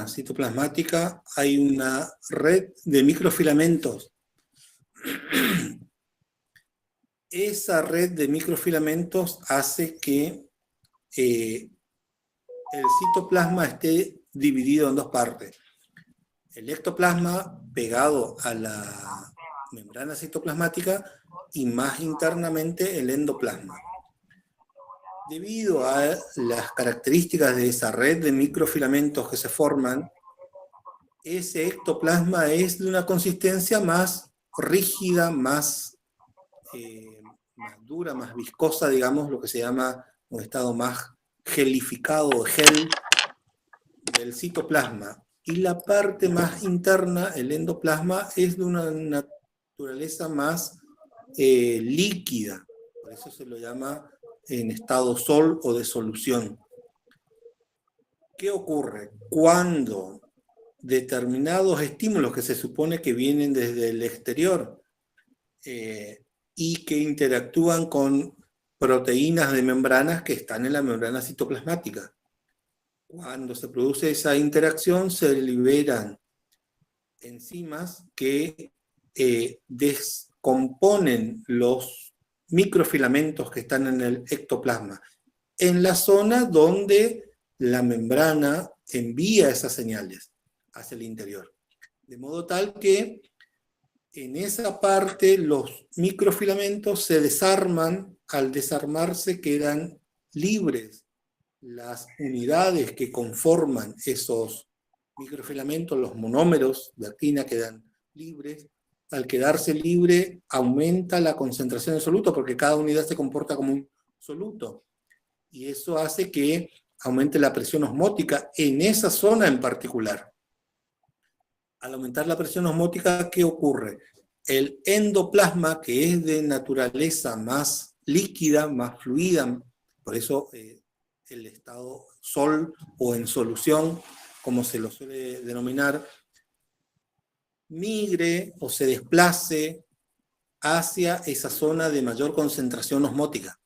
membrana citoplasmática hay una red de microfilamentos. Esa red de microfilamentos hace que el citoplasma esté dividido en dos partes. El ectoplasma pegado a la membrana citoplasmática y más internamente el endoplasma. Debido a las características de esa red de microfilamentos que se forman, ese ectoplasma es de una consistencia más rígida, más dura, más viscosa, digamos, lo que se llama un estado más gelificado o gel del citoplasma. Y la parte más interna, el endoplasma, es de una naturaleza más líquida. Por eso se lo llama en estado sol o de solución. ¿Qué ocurre? Cuando determinados estímulos que se supone que vienen desde el exterior y que interactúan con proteínas de membranas que están en la membrana citoplasmática. Cuando se produce esa interacción se liberan enzimas que descomponen los microfilamentos que están en el ectoplasma, en la zona donde la membrana envía esas señales hacia el interior. De modo tal que en esa parte los microfilamentos se desarman, al desarmarse quedan libres las unidades que conforman esos microfilamentos, los monómeros de actina quedan libres. Al quedarse libre aumenta la concentración de soluto porque cada unidad se comporta como un soluto. Y eso hace que aumente la presión osmótica en esa zona en particular. Al aumentar la presión osmótica, ¿qué ocurre? El endoplasma, que es de naturaleza más líquida, más fluida, por eso el estado sol o en solución, como se lo suele denominar, migre o se desplace hacia esa zona de mayor concentración osmótica.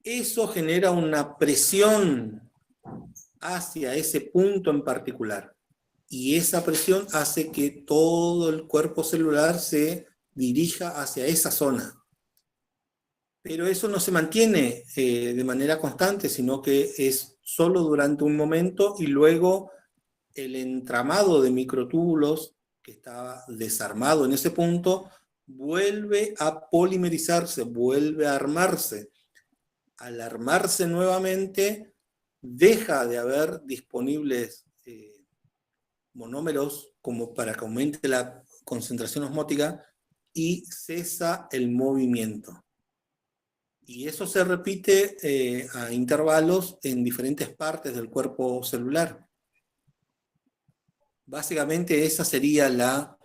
Eso genera una presión hacia ese punto en particular. Y esa presión hace que todo el cuerpo celular se dirija hacia esa zona. Pero eso no se mantiene de manera constante, sino que es solo durante un momento y luego el entramado de microtúbulos que estaba desarmado en ese punto vuelve a polimerizarse, vuelve a armarse. Al armarse nuevamente, deja de haber disponibles monómeros como para que aumente la concentración osmótica y cesa el movimiento. Y eso se repite a intervalos en diferentes partes del cuerpo celular. Básicamente esa sería la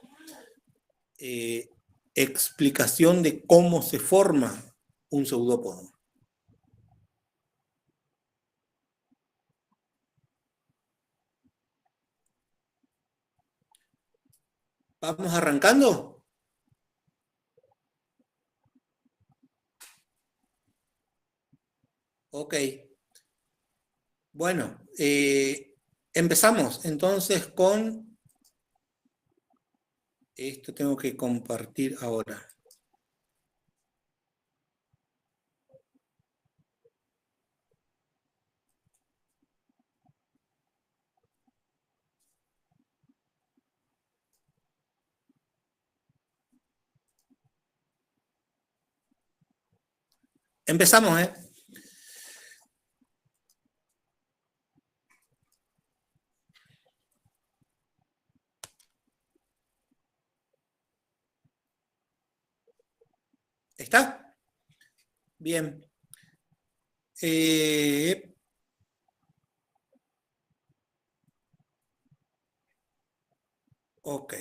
explicación de cómo se forma un pseudópodo. ¿Vamos arrancando? Ok. Bueno, empezamos entonces con... Esto tengo que compartir ahora. Empezamos, ¿eh? ¿Está? Bien. Ok.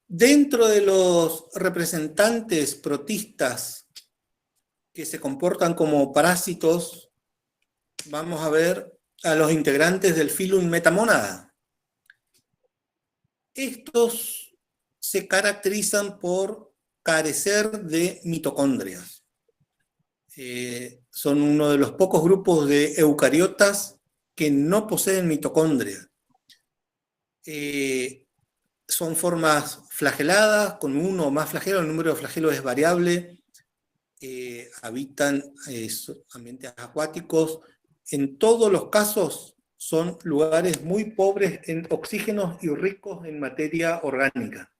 Dentro de los representantes protistas que se comportan como parásitos, vamos a ver a los integrantes del filum Metamonada. Estos se caracterizan por carecer de mitocondrias. son uno de los pocos grupos de eucariotas que no poseen mitocondria. Son formas flageladas, con uno o más flagelos, el número de flagelos es variable, habitan ambientes acuáticos. En todos los casos son lugares muy pobres en oxígenos y ricos en materia orgánica.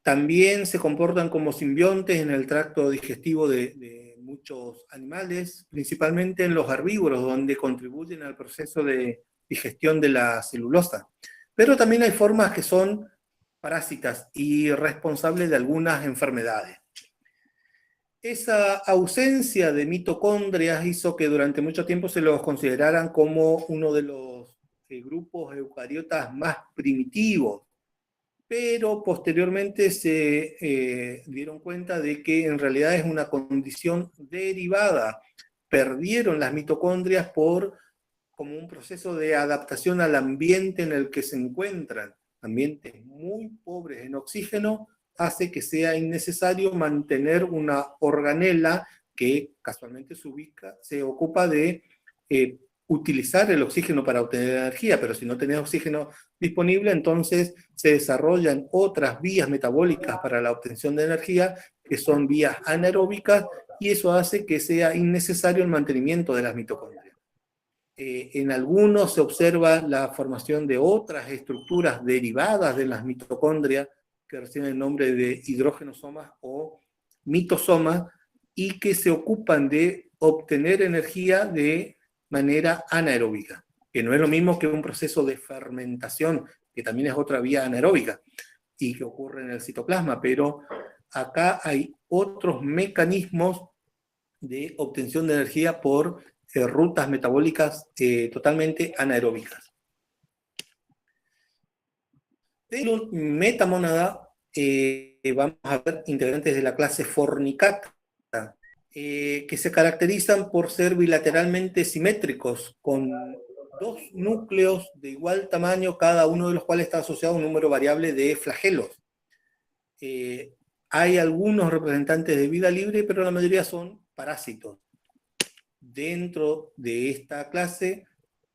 También se comportan como simbiontes en el tracto digestivo de muchos animales, principalmente en los herbívoros, donde contribuyen al proceso de digestión de la celulosa. Pero también hay formas que son parásitas y responsables de algunas enfermedades. Esa ausencia de mitocondrias hizo que durante mucho tiempo se los consideraran como uno de los grupos eucariotas más primitivos, pero posteriormente se dieron cuenta de que en realidad es una condición derivada. Perdieron las mitocondrias como un proceso de adaptación al ambiente en el que se encuentran. Ambientes muy pobres en oxígeno hace que sea innecesario mantener una organela que casualmente se ocupa de utilizar el oxígeno para obtener energía, pero si no tenés oxígeno disponible, entonces se desarrollan otras vías metabólicas para la obtención de energía, que son vías anaeróbicas, y eso hace que sea innecesario el mantenimiento de las mitocondrias. En algunos se observa la formación de otras estructuras derivadas de las mitocondrias, que reciben el nombre de hidrógenosomas o mitosomas, y que se ocupan de obtener energía de manera anaeróbica, que no es lo mismo que un proceso de fermentación, que también es otra vía anaeróbica, y que ocurre en el citoplasma, pero acá hay otros mecanismos de obtención de energía por rutas metabólicas totalmente anaeróbicas. De la metamónada vamos a ver integrantes de la clase Fornicata, que se caracterizan por ser bilateralmente simétricos, con dos núcleos de igual tamaño, cada uno de los cuales está asociado a un número variable de flagelos. Hay algunos representantes de vida libre, pero la mayoría son parásitos. Dentro de esta clase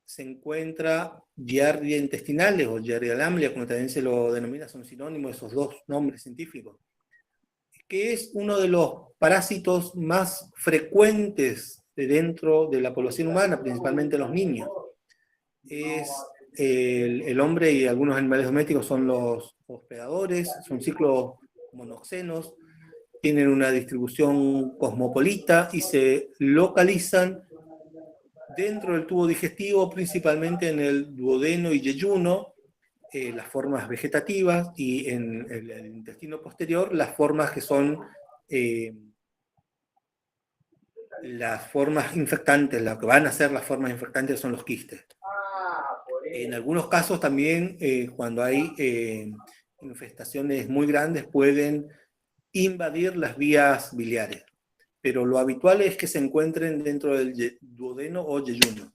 se encuentra Giardia intestinales o Giardia lamblia, como también se lo denomina, son sinónimos esos dos nombres científicos, que es uno de los parásitos más frecuentes dentro de la población humana, principalmente los niños. Es el hombre y algunos animales domésticos son los hospedadores, son ciclos monoxenos, tienen una distribución cosmopolita y se localizan dentro del tubo digestivo, principalmente en el duodeno y yeyuno, las formas vegetativas, y en el intestino posterior las formas que son las formas infectantes. Lo que van a ser las formas infectantes son los quistes. En algunos casos también, cuando hay infestaciones muy grandes, pueden invadir las vías biliares, pero lo habitual es que se encuentren dentro del duodeno o yeyuno.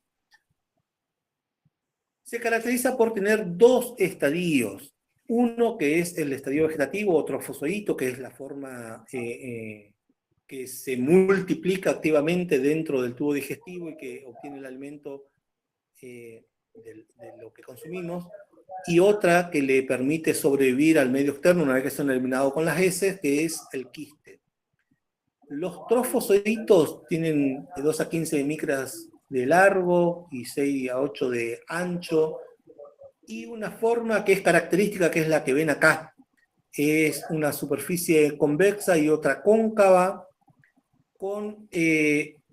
Se caracteriza por tener dos estadios, uno que es el estadio vegetativo, otro trofozoito, que es la forma que se multiplica activamente dentro del tubo digestivo y que obtiene el alimento de lo que consumimos, y otra que le permite sobrevivir al medio externo una vez que son eliminados con las heces, que es el quiste. Los trofozoitos tienen de 2 a 15 micras de largo y 6 a 8 de ancho, y una forma que es característica, que es la que ven acá. Es una superficie convexa y otra cóncava, con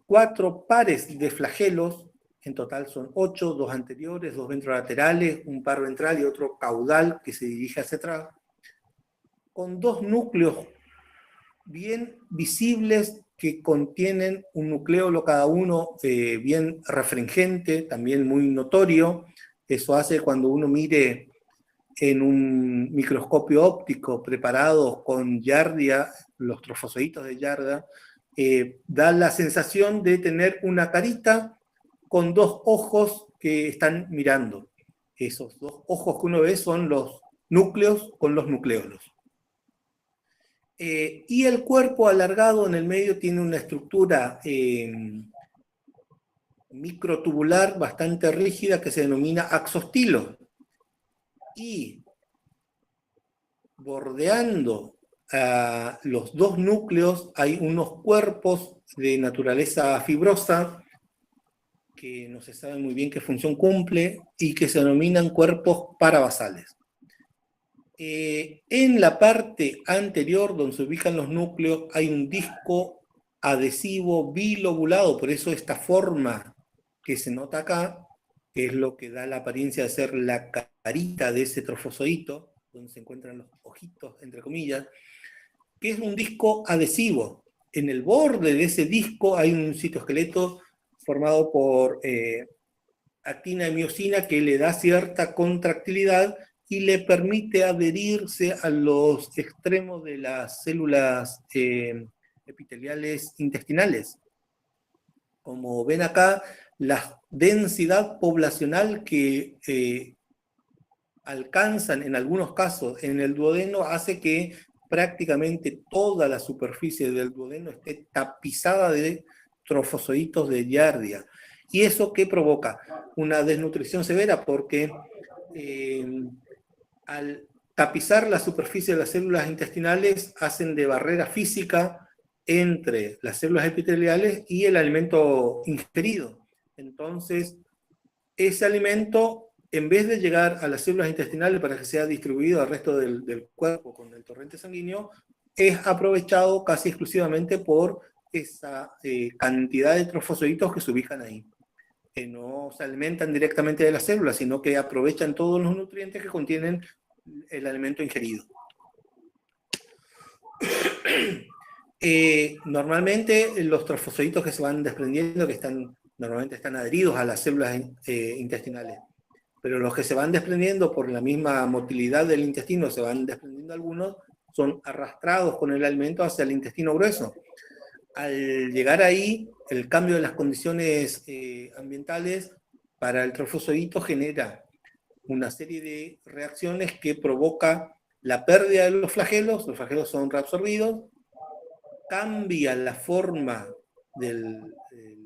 4 pares de flagelos. En total son 8, 2 anteriores, 2 ventrolaterales, un par ventral y otro caudal que se dirige hacia atrás, con 2 núcleos bien visibles que contienen un nucleolo cada uno bien refringente, también muy notorio. Eso hace cuando uno mire en un microscopio óptico preparado con Giardia, los trofozoitos de Giardia, da la sensación de tener una carita con 2 ojos que están mirando. Esos 2 ojos que uno ve son los núcleos con los nucleolos. Y el cuerpo alargado en el medio tiene una estructura microtubular bastante rígida que se denomina axostilo. Y bordeando a los dos núcleos hay unos cuerpos de naturaleza fibrosa que no se sabe muy bien qué función cumple y que se denominan cuerpos parabasales. En la parte anterior, donde se ubican los núcleos, hay un disco adhesivo bilobulado, por eso esta forma que se nota acá, que es lo que da la apariencia de ser la carita de ese trofozoito, donde se encuentran los ojitos, entre comillas, que es un disco adhesivo. En el borde de ese disco hay un citoesqueleto formado por actina y miosina que le da cierta contractilidad y le permite adherirse a los extremos de las células epiteliales intestinales. Como ven acá, la densidad poblacional que alcanzan en algunos casos en el duodeno hace que prácticamente toda la superficie del duodeno esté tapizada de trofozoitos de Giardia. ¿Y eso qué provoca? Una desnutrición severa porque al tapizar la superficie de las células intestinales hacen de barrera física entre las células epiteliales y el alimento ingerido. Entonces, ese alimento, en vez de llegar a las células intestinales para que sea distribuido al resto del cuerpo con el torrente sanguíneo, es aprovechado casi exclusivamente por esa cantidad de trofozoitos que se ubican ahí, que no se alimentan directamente de las células, sino que aprovechan todos los nutrientes que contienen el alimento ingerido. Normalmente los trofozoitos que se van desprendiendo, que normalmente están adheridos a las células intestinales, pero los que se van desprendiendo por la misma motilidad del intestino, se van desprendiendo algunos, son arrastrados con el alimento hacia el intestino grueso. Al llegar ahí, el cambio de las condiciones ambientales para el trofozoito genera una serie de reacciones que provoca la pérdida de los flagelos son reabsorbidos, cambia la forma de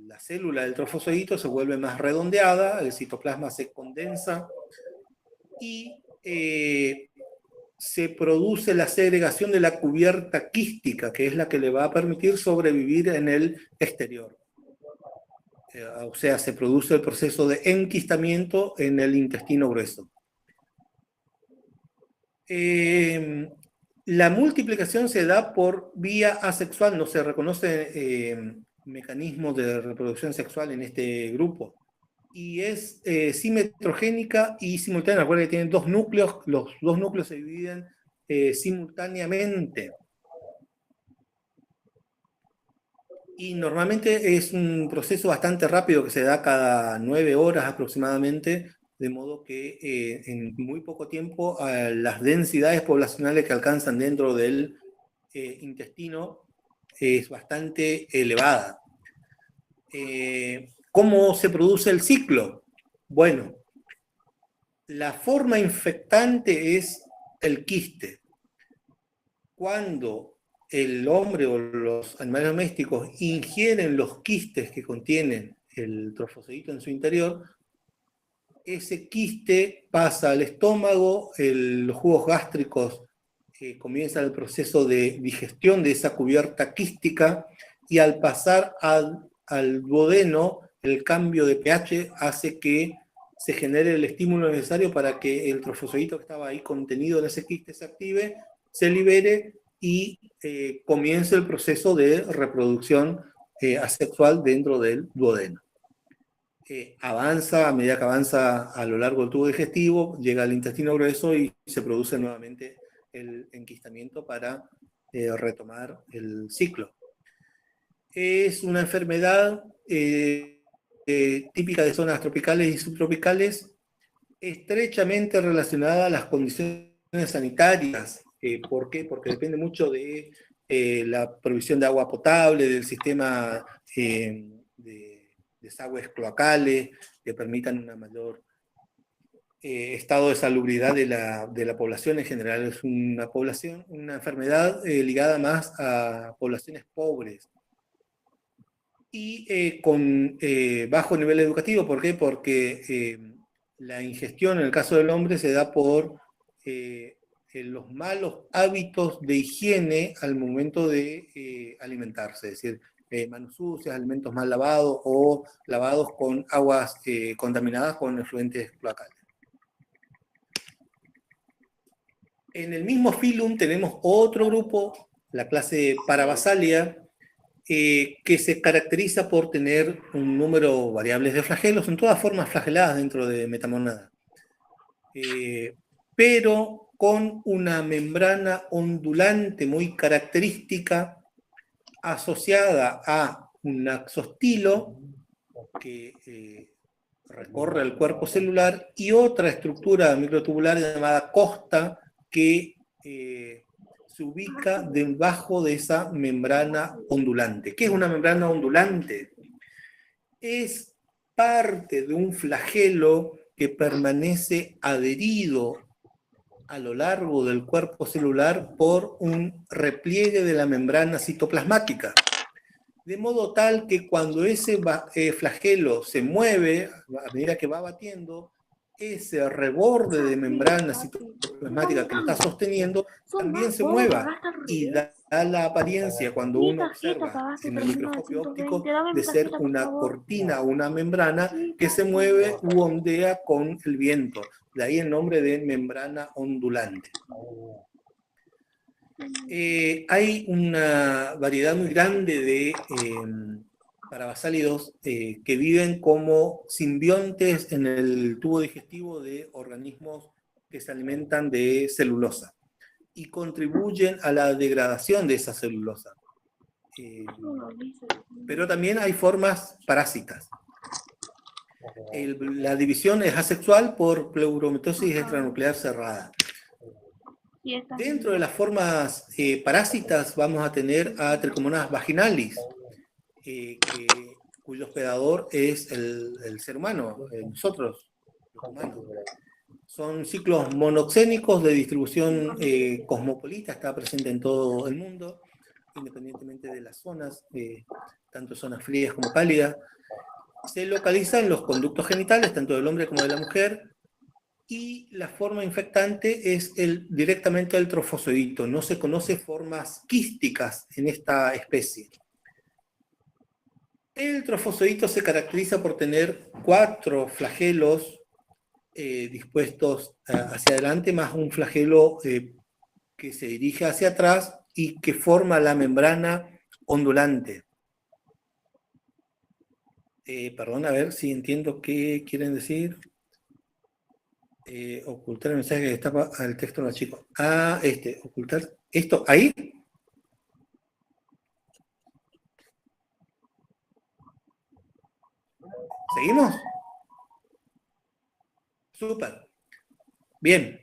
la célula del trofozoito, se vuelve más redondeada, el citoplasma se condensa y se produce la segregación de la cubierta quística, que es la que le va a permitir sobrevivir en el exterior. O sea, se produce el proceso de enquistamiento en el intestino grueso. La multiplicación se da por vía asexual, no se reconoce mecanismo de reproducción sexual en este grupo. Y es simetrogénica y simultánea. Recuerden que tienen dos núcleos, los dos núcleos se dividen simultáneamente. Y normalmente es un proceso bastante rápido que se da cada 9 horas aproximadamente, de modo que en muy poco tiempo las densidades poblacionales que alcanzan dentro del intestino es bastante elevada. ¿Cómo se produce el ciclo? Bueno, la forma infectante es el quiste. Cuando el hombre o los animales domésticos ingieren los quistes que contienen el trofozoito en su interior, ese quiste pasa al estómago, los jugos gástricos comienzan el proceso de digestión de esa cubierta quística y al pasar al duodeno, el cambio de pH hace que se genere el estímulo necesario para que el trofozoito que estaba ahí contenido en ese quiste se active, se libere y comience el proceso de reproducción asexual dentro del duodeno. Avanza, a medida que avanza a lo largo del tubo digestivo, llega al intestino grueso y se produce nuevamente el enquistamiento para retomar el ciclo. Es una enfermedad típica de zonas tropicales y subtropicales, estrechamente relacionada a las condiciones sanitarias. ¿Por qué? Porque depende mucho de la provisión de agua potable, del sistema de desagües cloacales que permitan una mayor estado de salubridad de la población en general. Es una enfermedad ligada más a poblaciones pobres y con bajo nivel educativo. ¿Por qué? Porque la ingestión en el caso del hombre se da por los malos hábitos de higiene al momento de alimentarse, es decir, manos sucias, alimentos mal lavados o lavados con aguas contaminadas con efluentes cloacales. En el mismo filum tenemos otro grupo, la clase Parabasalia, que se caracteriza por tener un número variable de flagelos, en todas formas flageladas dentro de Metamonada, pero con una membrana ondulante muy característica asociada a un axostilo que recorre el cuerpo celular y otra estructura microtubular llamada costa que se ubica debajo de esa membrana ondulante. ¿Qué es una membrana ondulante? Es parte de un flagelo que permanece adherido a lo largo del cuerpo celular por un repliegue de la membrana citoplasmática. De modo tal que cuando ese flagelo se mueve, a medida que va batiendo, ese reborde de membrana citoplasmática que lo está sosteniendo también se mueva y da la apariencia, cuando uno observa en el microscopio óptico, de ser una cortina o una membrana que se mueve u ondea con el viento. De ahí el nombre de membrana ondulante. Hay una variedad muy grande de parabasálidos que viven como simbiontes en el tubo digestivo de organismos que se alimentan de celulosa y contribuyen a la degradación de esa celulosa. Pero también hay formas parásitas. La división es asexual por pleuromitosis extranuclear cerrada. Dentro de las formas parásitas vamos a tener a Trichomonas vaginalis, cuyo hospedador es el ser humano, nosotros, los humanos. Son ciclos monoxénicos de distribución cosmopolita, está presente en todo el mundo, independientemente de las zonas, tanto zonas frías como cálidas. Se localiza en los conductos genitales, tanto del hombre como de la mujer, y la forma infectante es directamente el trofozoito. No se conoce formas quísticas en esta especie. El trofozoito se caracteriza por tener 4 flagelos dispuestos hacia adelante, más un flagelo que se dirige hacia atrás y que forma la membrana ondulante. Perdón, a ver si entiendo qué quieren decir. Ocultar el mensaje que destapa al texto no chico. Ocultar esto ahí. ¿Seguimos? Súper. Bien.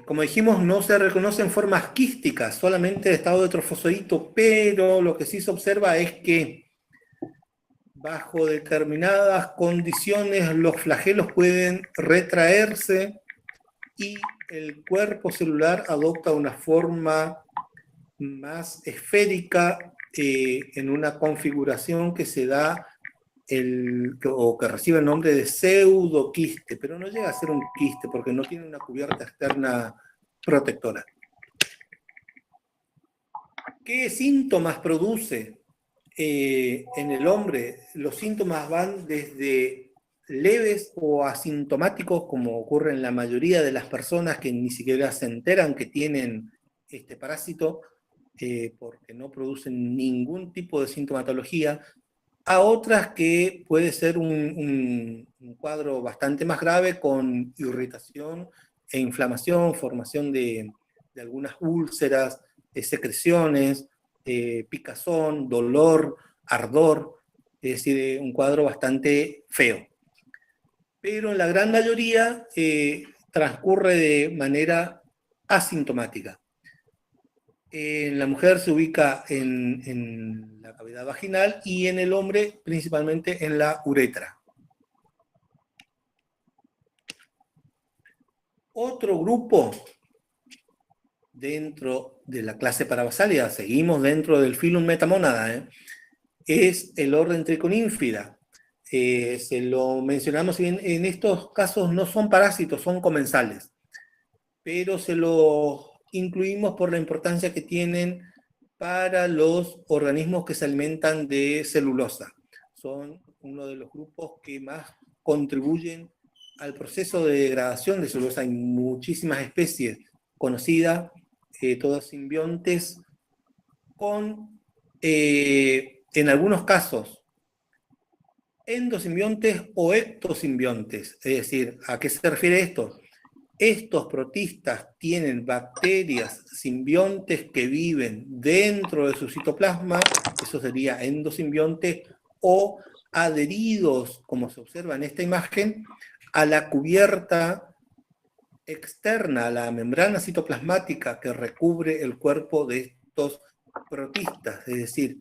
Como dijimos, no se reconocen formas quísticas, solamente el estado de trofozoito, pero lo que sí se observa es que bajo determinadas condiciones los flagelos pueden retraerse y el cuerpo celular adopta una forma más esférica en una configuración que se da o que recibe el nombre de pseudoquiste, pero no llega a ser un quiste porque no tiene una cubierta externa protectora. ¿Qué síntomas produce en el hombre? Los síntomas van desde leves o asintomáticos, como ocurre en la mayoría de las personas que ni siquiera se enteran que tienen este parásito, porque no producen ningún tipo de sintomatología, a otras que puede ser un cuadro bastante más grave con irritación e inflamación, formación de algunas úlceras, secreciones, picazón, dolor, ardor, es decir, un cuadro bastante feo. Pero en la gran mayoría transcurre de manera asintomática. En la mujer se ubica en la cavidad vaginal y en el hombre principalmente en la uretra. Otro grupo dentro de la clase Parabasalia, seguimos dentro del filum Metamónada, es el orden Triconínfida. Se lo mencionamos, en estos casos no son parásitos, son comensales, pero se lo incluimos por la importancia que tienen para los organismos que se alimentan de celulosa. Son uno de los grupos que más contribuyen al proceso de degradación de celulosa. Hay muchísimas especies conocidas, todas simbiontes, con, en algunos casos, endosimbiontes o ectosimbiontes. Es decir, ¿a qué se refiere esto? Estos protistas tienen bacterias simbiontes que viven dentro de su citoplasma, eso sería endosimbionte, o adheridos, como se observa en esta imagen, a la cubierta externa, a la membrana citoplasmática que recubre el cuerpo de estos protistas, es decir,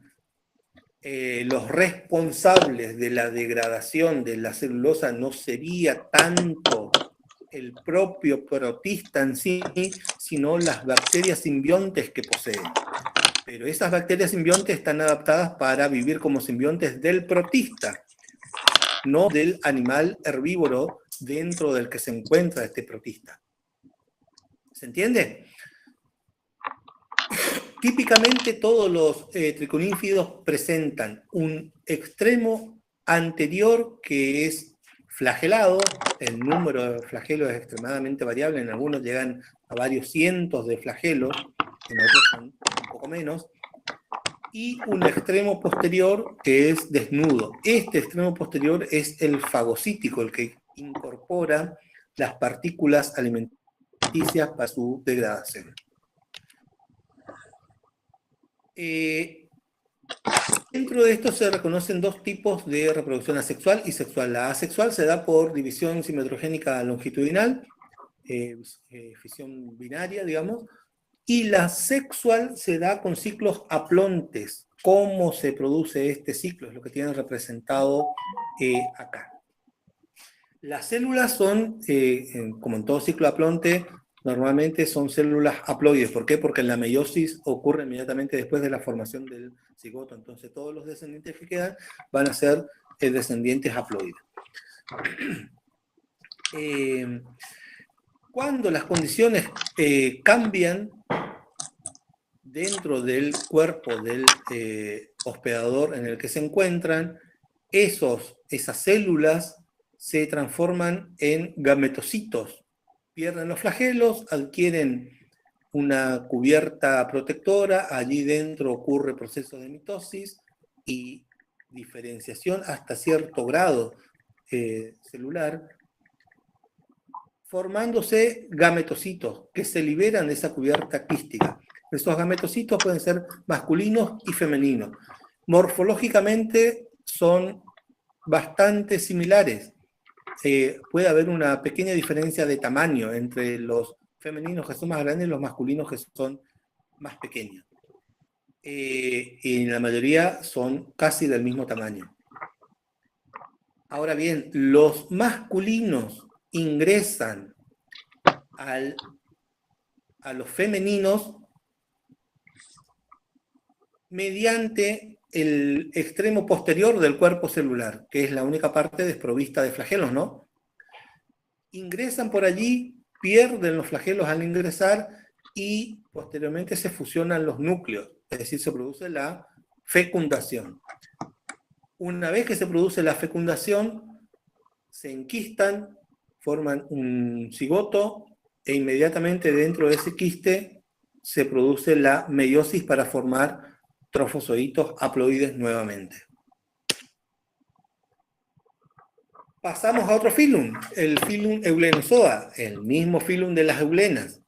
los responsables de la degradación de la celulosa no sería tanto el propio protista en sí, sino las bacterias simbiontes que posee. Pero esas bacterias simbiontes están adaptadas para vivir como simbiontes del protista, no del animal herbívoro dentro del que se encuentra este protista. ¿Se entiende? Típicamente todos los triconínfidos presentan un extremo anterior que es flagelado. El número de flagelos es extremadamente variable, en algunos llegan a varios cientos de flagelos, en otros son un poco menos, y un extremo posterior que es desnudo. Este extremo posterior es el fagocítico, el que incorpora las partículas alimenticias para su degradación. Dentro de esto se reconocen dos tipos de reproducción asexual y sexual. La asexual se da por división simetrogénica longitudinal, fisión binaria, digamos, y la sexual se da con ciclos aplontes. ¿Cómo se produce este ciclo? Es lo que tienen representado acá. Las células son, como en todo ciclo aplonte, normalmente son células haploides. ¿Por qué? Porque la meiosis ocurre inmediatamente después de la formación del cigoto. Entonces todos los descendientes que quedan van a ser descendientes haploides. Cuando las condiciones cambian dentro del cuerpo del hospedador en el que se encuentran, esas células se transforman en gametocitos, pierden los flagelos, adquieren una cubierta protectora, allí dentro ocurre proceso de mitosis y diferenciación hasta cierto grado celular, formándose gametocitos que se liberan de esa cubierta quística. Esos gametocitos pueden ser masculinos y femeninos. Morfológicamente son bastante similares. Puede haber una pequeña diferencia de tamaño entre los femeninos que son más grandes y los masculinos que son más pequeños. Y la mayoría son casi del mismo tamaño. Ahora bien, los masculinos ingresan a los femeninos mediante el extremo posterior del cuerpo celular, que es la única parte desprovista de flagelos, ¿no? Ingresan por allí, pierden los flagelos al ingresar y posteriormente se fusionan los núcleos, es decir, se produce la fecundación. Una vez que se produce la fecundación, se enquistan, forman un cigoto e inmediatamente dentro de ese quiste se produce la meiosis para formar trofozoitos haploides nuevamente. Pasamos a otro filum, el filum Eulenozoa, el mismo filum de las eulenas.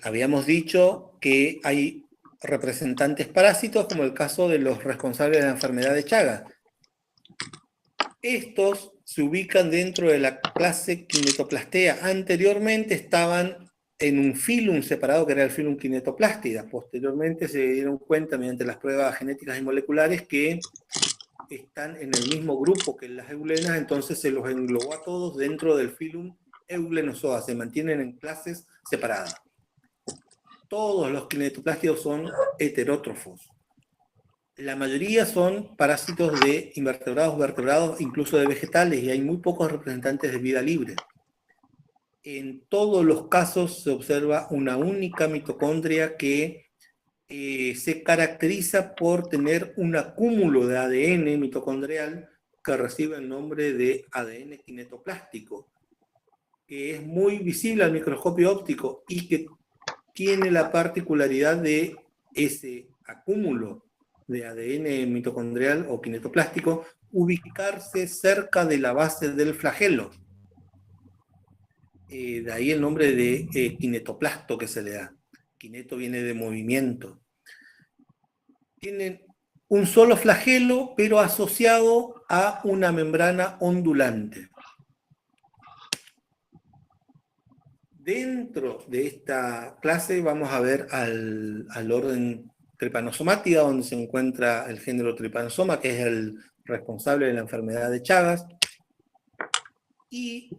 Habíamos dicho que hay representantes parásitos, como el caso de los responsables de la enfermedad de Chagas. Estos se ubican dentro de la clase Kinetoplastea. Anteriormente estaban en un filum separado que era el filum kinetoplástida. Posteriormente se dieron cuenta mediante las pruebas genéticas y moleculares que están en el mismo grupo que las eulenas, entonces se los englobó a todos dentro del filum Euglenossoa, se mantienen en clases separadas. Todos los kinetoplástidos son heterótrofos. La mayoría son parásitos de invertebrados, vertebrados, incluso de vegetales, y hay muy pocos representantes de vida libre. En todos los casos se observa una única mitocondria que se caracteriza por tener un acúmulo de ADN mitocondrial que recibe el nombre de ADN kinetoplástico, que es muy visible al microscopio óptico y que tiene la particularidad de ese acúmulo de ADN mitocondrial o kinetoplástico ubicarse cerca de la base del flagelo. De ahí el nombre de kinetoplasto que se le da. Kineto viene de movimiento. Tienen un solo flagelo, pero asociado a una membrana ondulante. Dentro de esta clase vamos a ver al orden Trypanosomátida, donde se encuentra el género Trypanosoma, que es el responsable de la enfermedad de Chagas. Y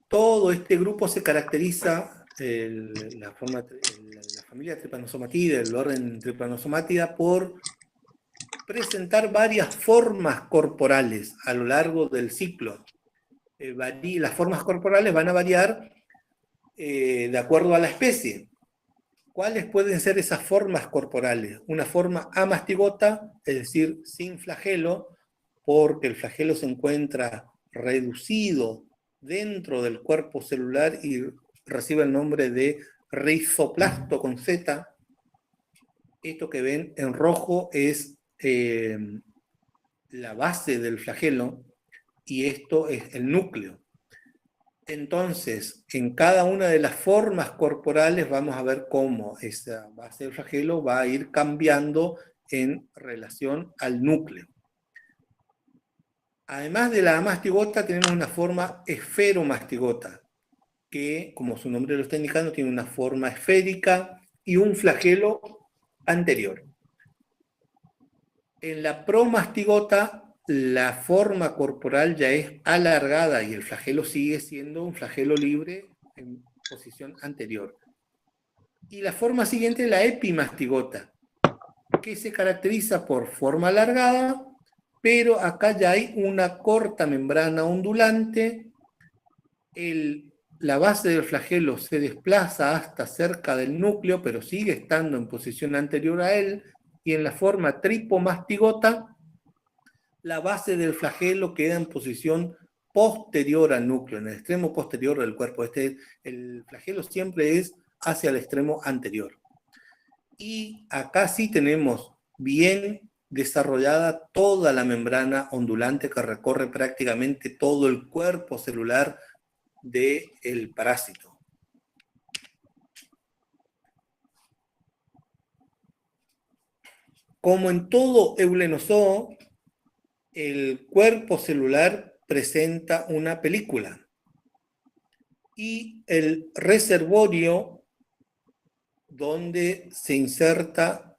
todo este grupo se caracteriza, la familia Trypanosomatidae, el orden Trypanosomátida, por presentar varias formas corporales a lo largo del ciclo. Las formas corporales van a variar de acuerdo a la especie. ¿Cuáles pueden ser esas formas corporales? Una forma amastigota, es decir, sin flagelo, porque el flagelo se encuentra reducido dentro del cuerpo celular y recibe el nombre de rizoplasto con Z. Esto que ven en rojo es la base del flagelo y esto es el núcleo. Entonces, en cada una de las formas corporales vamos a ver cómo esa base del flagelo va a ir cambiando en relación al núcleo. Además de la mastigota, tenemos una forma esferomastigota, que, como su nombre lo está indicando, tiene una forma esférica y un flagelo anterior. En la promastigota, la forma corporal ya es alargada y el flagelo sigue siendo un flagelo libre en posición anterior. Y la forma siguiente es la epimastigota, que se caracteriza por forma alargada, pero acá ya hay una corta membrana ondulante, la base del flagelo se desplaza hasta cerca del núcleo, pero sigue estando en posición anterior a él, y en la forma tripomastigota, la base del flagelo queda en posición posterior al núcleo, en el extremo posterior del cuerpo. El flagelo siempre es hacia el extremo anterior. Y acá sí tenemos bien desarrollada toda la membrana ondulante que recorre prácticamente todo el cuerpo celular del parásito. Como en todo Euglenosoo, el cuerpo celular presenta una película y el reservorio donde se inserta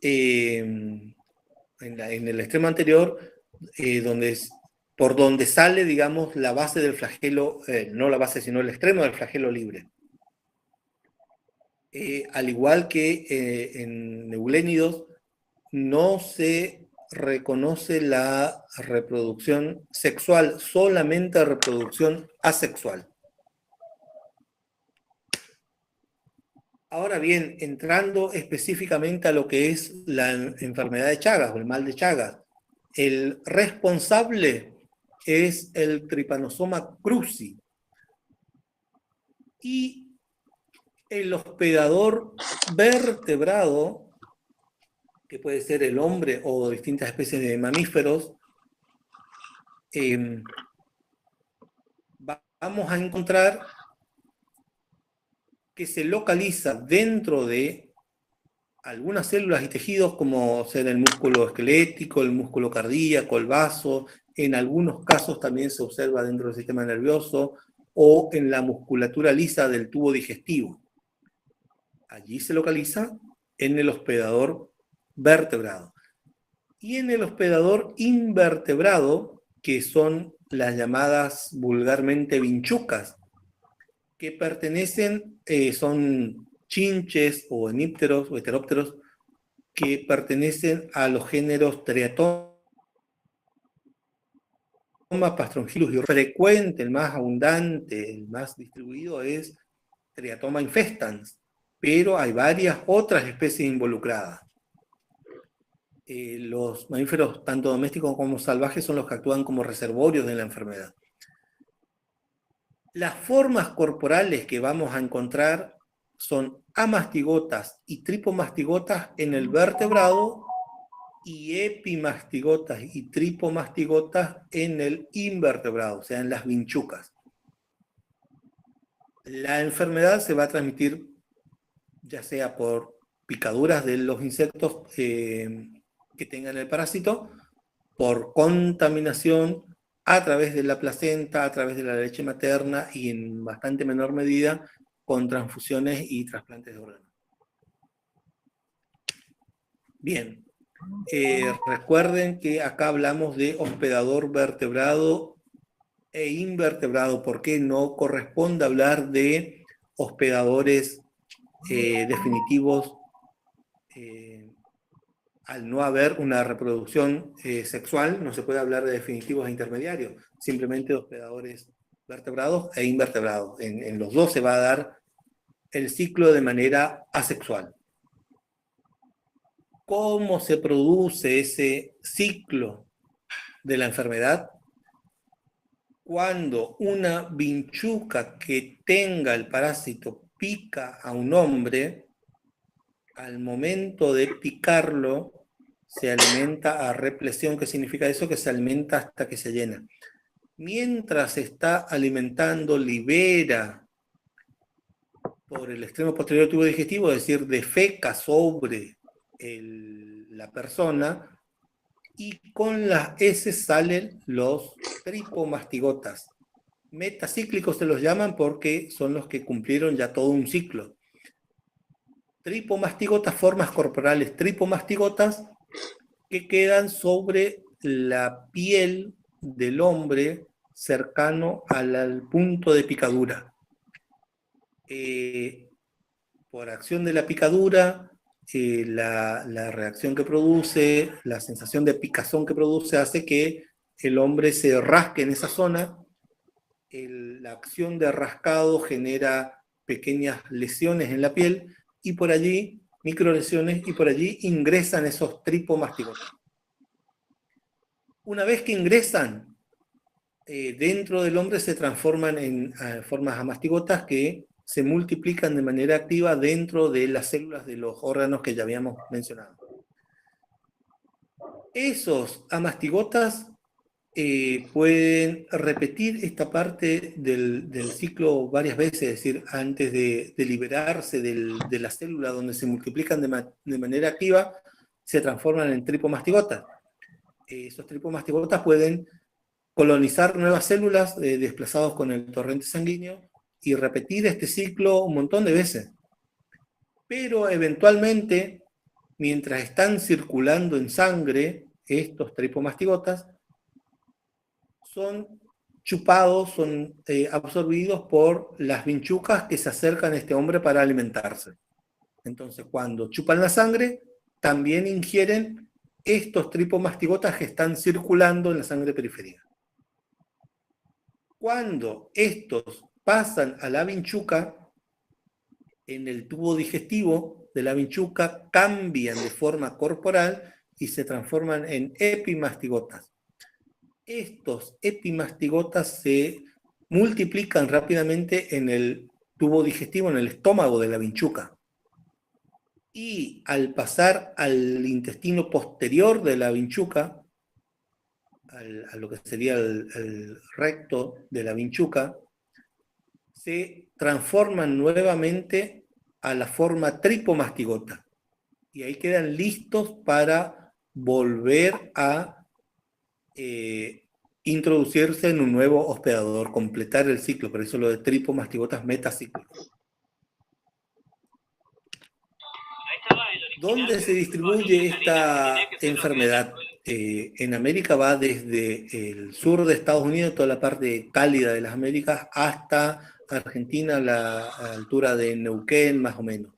en el extremo anterior, por donde sale, digamos, la base del flagelo, no la base, sino el extremo del flagelo libre. Al igual que en eulénidos, no se reconoce la reproducción sexual, solamente reproducción asexual. Ahora bien, entrando específicamente a lo que es la enfermedad de Chagas o el mal de Chagas, el responsable es el Trypanosoma cruzi y el hospedador vertebrado, que puede ser el hombre o distintas especies de mamíferos, vamos a encontrar que se localiza dentro de algunas células y tejidos, como ser el músculo esquelético, el músculo cardíaco, el vaso. En algunos casos también se observa dentro del sistema nervioso o en la musculatura lisa del tubo digestivo. Allí se localiza en el hospedador vertebrado. Y en el hospedador invertebrado, que son las llamadas vulgarmente vinchucas, que pertenecen, son chinches o hemípteros o heterópteros que pertenecen a los géneros Triatoma, Pastrongylus, y frecuente, el más abundante, el más distribuido es Triatoma infestans, pero hay varias otras especies involucradas. Los mamíferos, tanto domésticos como salvajes, son los que actúan como reservorios de la enfermedad. Las formas corporales que vamos a encontrar son amastigotas y tripomastigotas en el vertebrado y epimastigotas y tripomastigotas en el invertebrado, o sea, en las vinchucas. La enfermedad se va a transmitir ya sea por picaduras de los insectos que tengan el parásito, por contaminación a través de la placenta, a través de la leche materna y en bastante menor medida con transfusiones y trasplantes de órganos. Bien, recuerden que acá hablamos de hospedador vertebrado e invertebrado, porque no corresponde hablar de hospedadores definitivos al no haber una reproducción sexual. No se puede hablar de definitivos e intermediarios, simplemente de hospedadores vertebrados e invertebrados. En los dos se va a dar el ciclo de manera asexual. ¿Cómo se produce ese ciclo de la enfermedad? Cuando una vinchuca que tenga el parásito pica a un hombre, al momento de picarlo, se alimenta a represión. ¿Qué significa eso? Que se alimenta hasta que se llena. Mientras se está alimentando, libera por el extremo posterior del tubo digestivo, es decir, defeca sobre la persona, y con las heces salen los tripomastigotas. Metacíclicos se los llaman porque son los que cumplieron ya todo un ciclo. Tripomastigotas, formas corporales tripomastigotas, que quedan sobre la piel del hombre cercano al punto de picadura. Por acción de la picadura, la reacción que produce, la sensación de picazón que produce, hace que el hombre se rasque en esa zona. La acción de rascado genera pequeñas lesiones en la piel y por allí, microlesiones, y por allí ingresan esos tripomastigotas. Una vez que ingresan dentro del hombre, se transforman en formas amastigotas que se multiplican de manera activa dentro de las células de los órganos que ya habíamos mencionado. Esos amastigotas pueden repetir esta parte del ciclo varias veces, es decir, antes de liberarse de la célula donde se multiplican de manera activa, se transforman en tripomastigotas. Esos tripomastigotas pueden colonizar nuevas células desplazados con el torrente sanguíneo y repetir este ciclo un montón de veces. Pero eventualmente, mientras están circulando en sangre, estos tripomastigotas son chupados, son absorbidos por las vinchucas que se acercan a este hombre para alimentarse. Entonces, cuando chupan la sangre, también ingieren estos tripomastigotas que están circulando en la sangre periférica. Cuando estos pasan a la vinchuca, en el tubo digestivo de la vinchuca cambian de forma corporal y se transforman en epimastigotas. Estos epimastigotas se multiplican rápidamente en el tubo digestivo, en el estómago de la vinchuca. Y al pasar al intestino posterior de la vinchuca, a lo que sería el recto de la vinchuca, se transforman nuevamente a la forma tripomastigota. Y ahí quedan listos para volver a introducirse en un nuevo hospedador, completar el ciclo. Por eso lo de tripomastigotas metacíclicos. ¿Dónde se distribuye esta enfermedad? En América va desde el sur de Estados Unidos, toda la parte cálida de las Américas, hasta Argentina, a la altura de Neuquén, más o menos.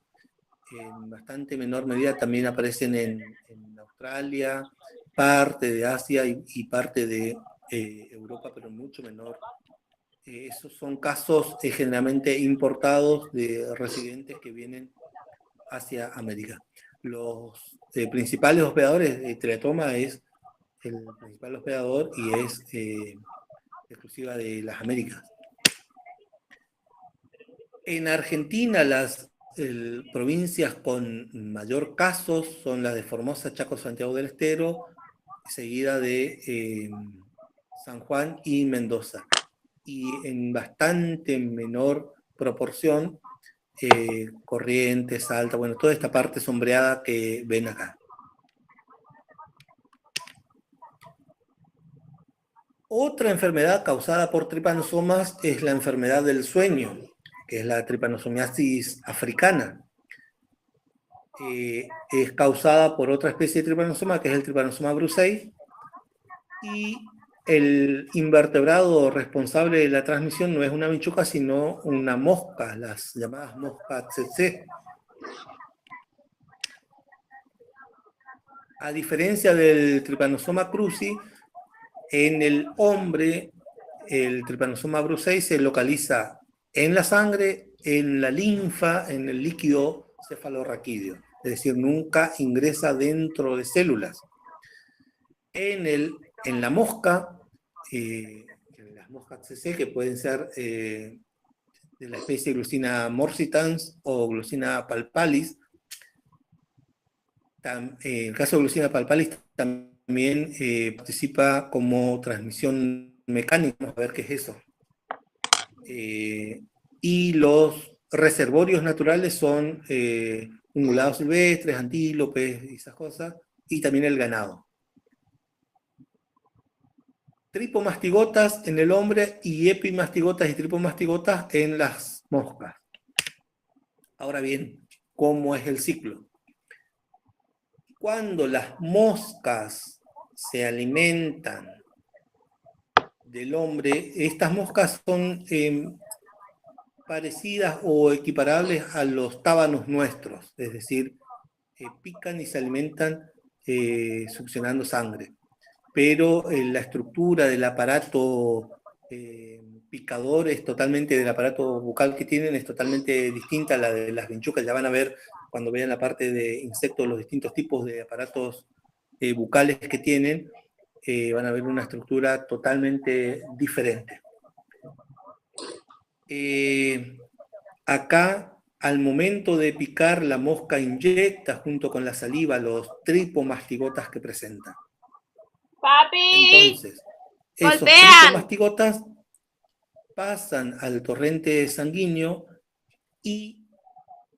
En bastante menor medida también aparecen en Australia, parte de Asia y parte de Europa, pero mucho menor. Esos son casos generalmente importados de residentes que vienen hacia América. Los principales hospedadores de teratoma es el principal hospedador y es exclusiva de las Américas. En Argentina las provincias con mayor casos son las de Formosa, Chaco, Santiago del Estero, seguida de San Juan y Mendoza. Y en bastante menor proporción Corrientes, Salta, bueno, toda esta parte sombreada que ven acá. Otra enfermedad causada por tripanosomas es la enfermedad del sueño, que es la tripanosomiasis africana. Es causada por otra especie de tripanosoma, que es el tripanosoma brucei, y el invertebrado responsable de la transmisión no es una vinchuca, sino una mosca, las llamadas moscas tsetse. A diferencia del Trypanosoma cruzi, en el hombre el Trypanosoma brucei se localiza en la sangre, en la linfa, en el líquido cefalorraquídeo, es decir, nunca ingresa dentro de células. En la mosca, en las moscas tsetse, que pueden ser de la especie Glucina morsitans o Glucina palpalis, en el caso de Glucina palpalis también participa como transmisión mecánica, vamos a ver qué es eso. Y los reservorios naturales son ungulados silvestres, antílopes y esas cosas, y también el ganado. Tripomastigotas en el hombre y epimastigotas y tripomastigotas en las moscas. Ahora bien, ¿cómo es el ciclo? Cuando las moscas se alimentan del hombre, estas moscas son parecidas o equiparables a los tábanos nuestros, es decir, pican y se alimentan succionando sangre. Pero la estructura del aparato picador es totalmente, del aparato bucal que tienen, es totalmente distinta a la de las vinchucas. Ya van a ver cuando vean la parte de insectos los distintos tipos de aparatos bucales que tienen, van a ver una estructura totalmente diferente. Acá, al momento de picar, la mosca inyecta junto con la saliva los tripomastigotas que presenta. ¡Papi! Entonces, esos tripomastigotas pasan al torrente sanguíneo y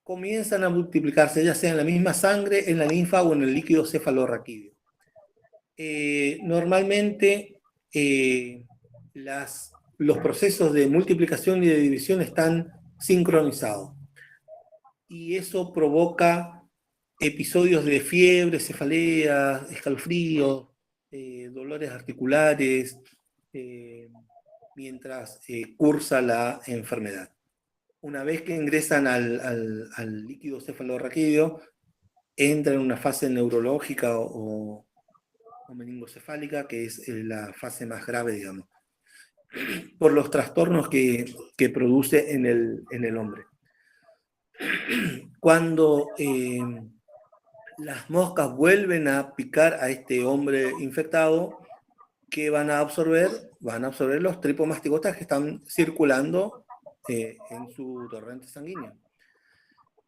comienzan a multiplicarse, ya sea en la misma sangre, en la linfa o en el líquido cefalorraquídeo. Normalmente los procesos de multiplicación y de división están sincronizados. Y eso provoca episodios de fiebre, cefalea, escalofríos, dolores articulares, mientras cursa la enfermedad. Una vez que ingresan al líquido cefalorraquídeo, entran en una fase neurológica o meningocefálica, que es la fase más grave, digamos, por los trastornos que produce en el hombre. Cuando las moscas vuelven a picar a este hombre infectado, ¿qué van a absorber? Van a absorber los tripomastigotas que están circulando en su torrente sanguíneo.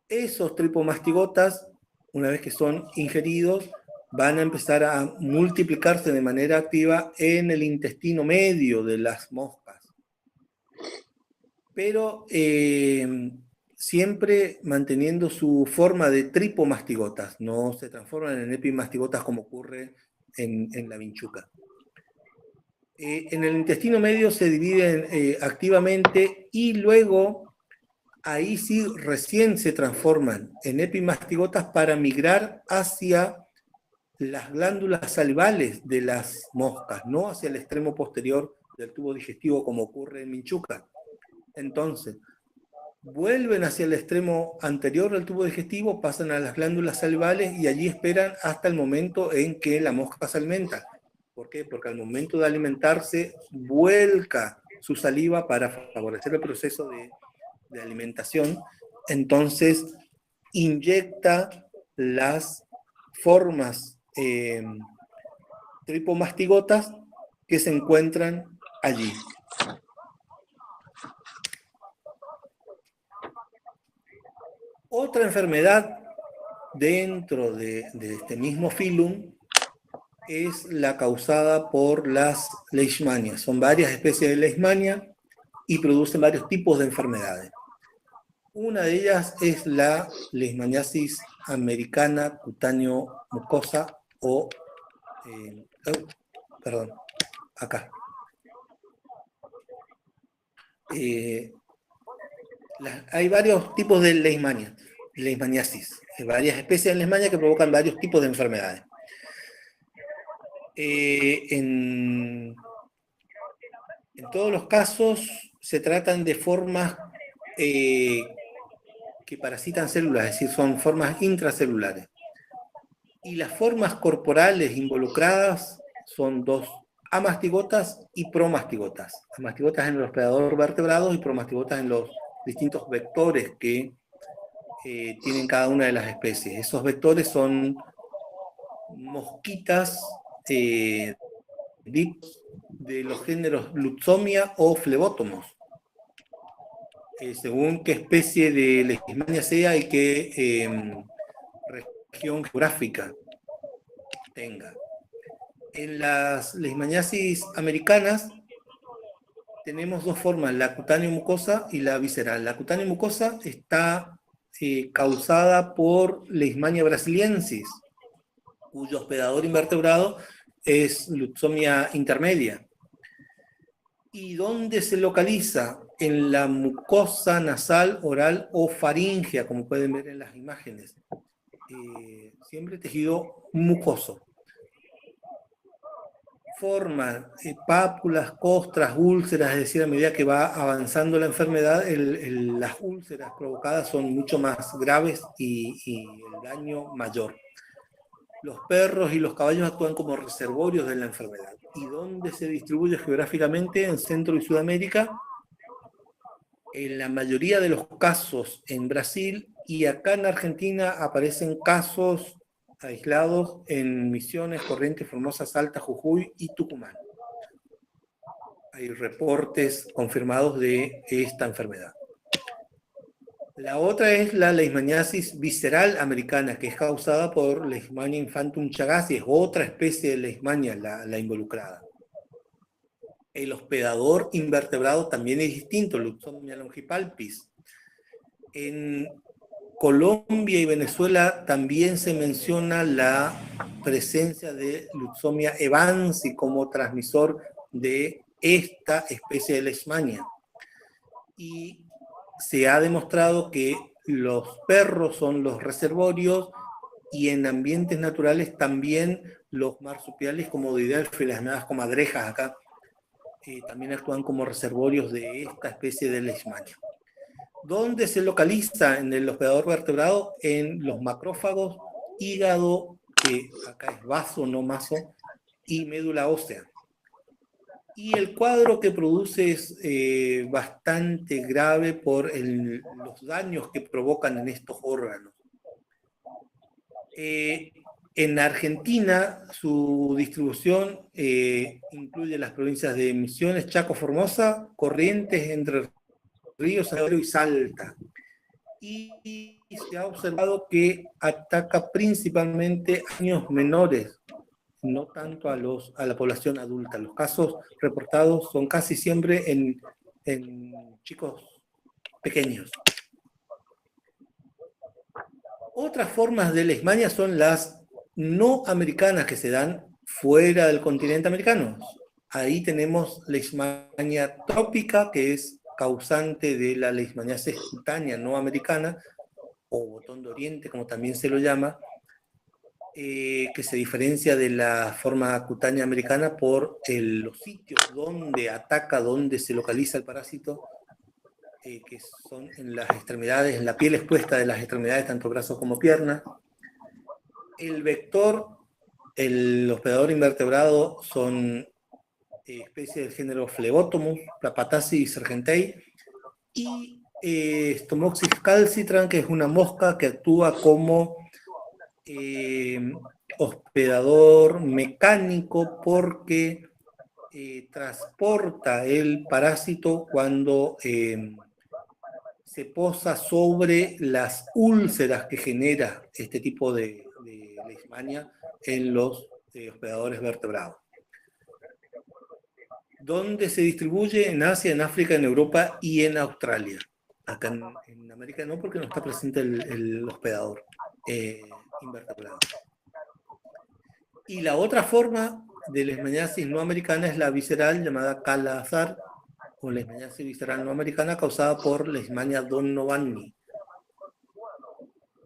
Esos tripomastigotas, una vez que son ingeridos, van a empezar a multiplicarse de manera activa en el intestino medio de las moscas. Pero siempre manteniendo su forma de tripomastigotas, no se transforman en epimastigotas como ocurre en la vinchuca. En el intestino medio se dividen activamente y luego ahí sí recién se transforman en epimastigotas para migrar hacia las glándulas salivales de las moscas, no hacia el extremo posterior del tubo digestivo como ocurre en Minchuca. Entonces, vuelven hacia el extremo anterior del tubo digestivo, pasan a las glándulas salivales y allí esperan hasta el momento en que la mosca se alimenta. ¿Por qué? Porque al momento de alimentarse vuelca su saliva para favorecer el proceso de alimentación, entonces inyecta las formas tripomastigotas que se encuentran allí. Otra enfermedad dentro de este mismo filum es la causada por las leishmanias. Son varias especies de leishmania y producen varios tipos de enfermedades. Una de ellas es la leishmaniasis americana cutáneo mucosa o, perdón, acá. Hay varios tipos de leishmaniasis, varias especies de leishmania que provocan varios tipos de enfermedades. En todos los casos se tratan de formas que parasitan células, es decir, son formas intracelulares. Y las formas corporales involucradas son dos: amastigotas y promastigotas. Amastigotas en el hospedador vertebrados y promastigotas en los distintos vectores que tienen cada una de las especies. Esos vectores son mosquitas de los géneros Lutzomia o Flebótomos, según qué especie de leishmania sea y qué región geográfica tenga. En las leishmaniasis americanas tenemos dos formas, la cutáneo mucosa y la visceral. La cutáneo mucosa está causada por Leishmania brasiliensis, cuyo hospedador invertebrado es Lutzomia intermedia. ¿Y dónde se localiza? En la mucosa nasal, oral o faríngea, como pueden ver en las imágenes. Siempre tejido mucoso. Forma pápulas, costras, úlceras, es decir, a medida que va avanzando la enfermedad, las úlceras provocadas son mucho más graves y el daño mayor. Los perros y los caballos actúan como reservorios de la enfermedad. ¿Y dónde se distribuye geográficamente? En Centro y Sudamérica, en la mayoría de los casos en Brasil, y acá en Argentina aparecen casos aislados en Misiones, Corrientes, Formosa, Salta, Jujuy y Tucumán. Hay reportes confirmados de esta enfermedad. La otra es la leishmaniasis visceral americana, que es causada por Leishmania infantum chagasi, es otra especie de leishmania la involucrada. El hospedador invertebrado también es distinto, Lutzomia longipalpis. En Colombia y Venezuela también se menciona la presencia de Lutzomia evansi como transmisor de esta especie de leishmania. Y se ha demostrado que los perros son los reservorios y en ambientes naturales también los marsupiales como Didelphi, las llamadas comadrejas acá, también actúan como reservorios de esta especie de leishmania. ¿Dónde se localiza en el hospedador vertebrado? En los macrófagos, hígado, que acá es vaso, no maso, y médula ósea. Y el cuadro que produce es bastante grave por los daños que provocan en estos órganos. En Argentina, su distribución incluye las provincias de Misiones, Chaco, Formosa, Corrientes, Entre Ríos, Agüero y Salta. Y se ha observado que ataca principalmente a niños menores, no tanto a la población adulta. Los casos reportados son casi siempre en chicos pequeños. Otras formas de leishmania son las no americanas, que se dan fuera del continente americano. Ahí tenemos leishmania trópica, que es causante de la leishmaniasis cutánea no americana, o botón de oriente, como también se lo llama, que se diferencia de la forma cutánea americana por los sitios donde ataca, donde se localiza el parásito, que son en las extremidades, en la piel expuesta de las extremidades, tanto brazos como piernas. El vector, el hospedador invertebrado, son especies del género Phlebotomus, Plapatacea sergentei, y Stomoxys calcitran, que es una mosca que actúa como hospedador mecánico porque transporta el parásito cuando se posa sobre las úlceras que genera este tipo de leishmania en los hospedadores vertebrados. ¿Dónde se distribuye? En Asia, en África, en Europa y en Australia. Acá en América no, porque no está presente el hospedador invertebrado. Y la otra forma de leishmaniasis no americana es la visceral, llamada Kala-Azar, o leishmaniasis visceral no americana, causada por Leishmania donnovanni,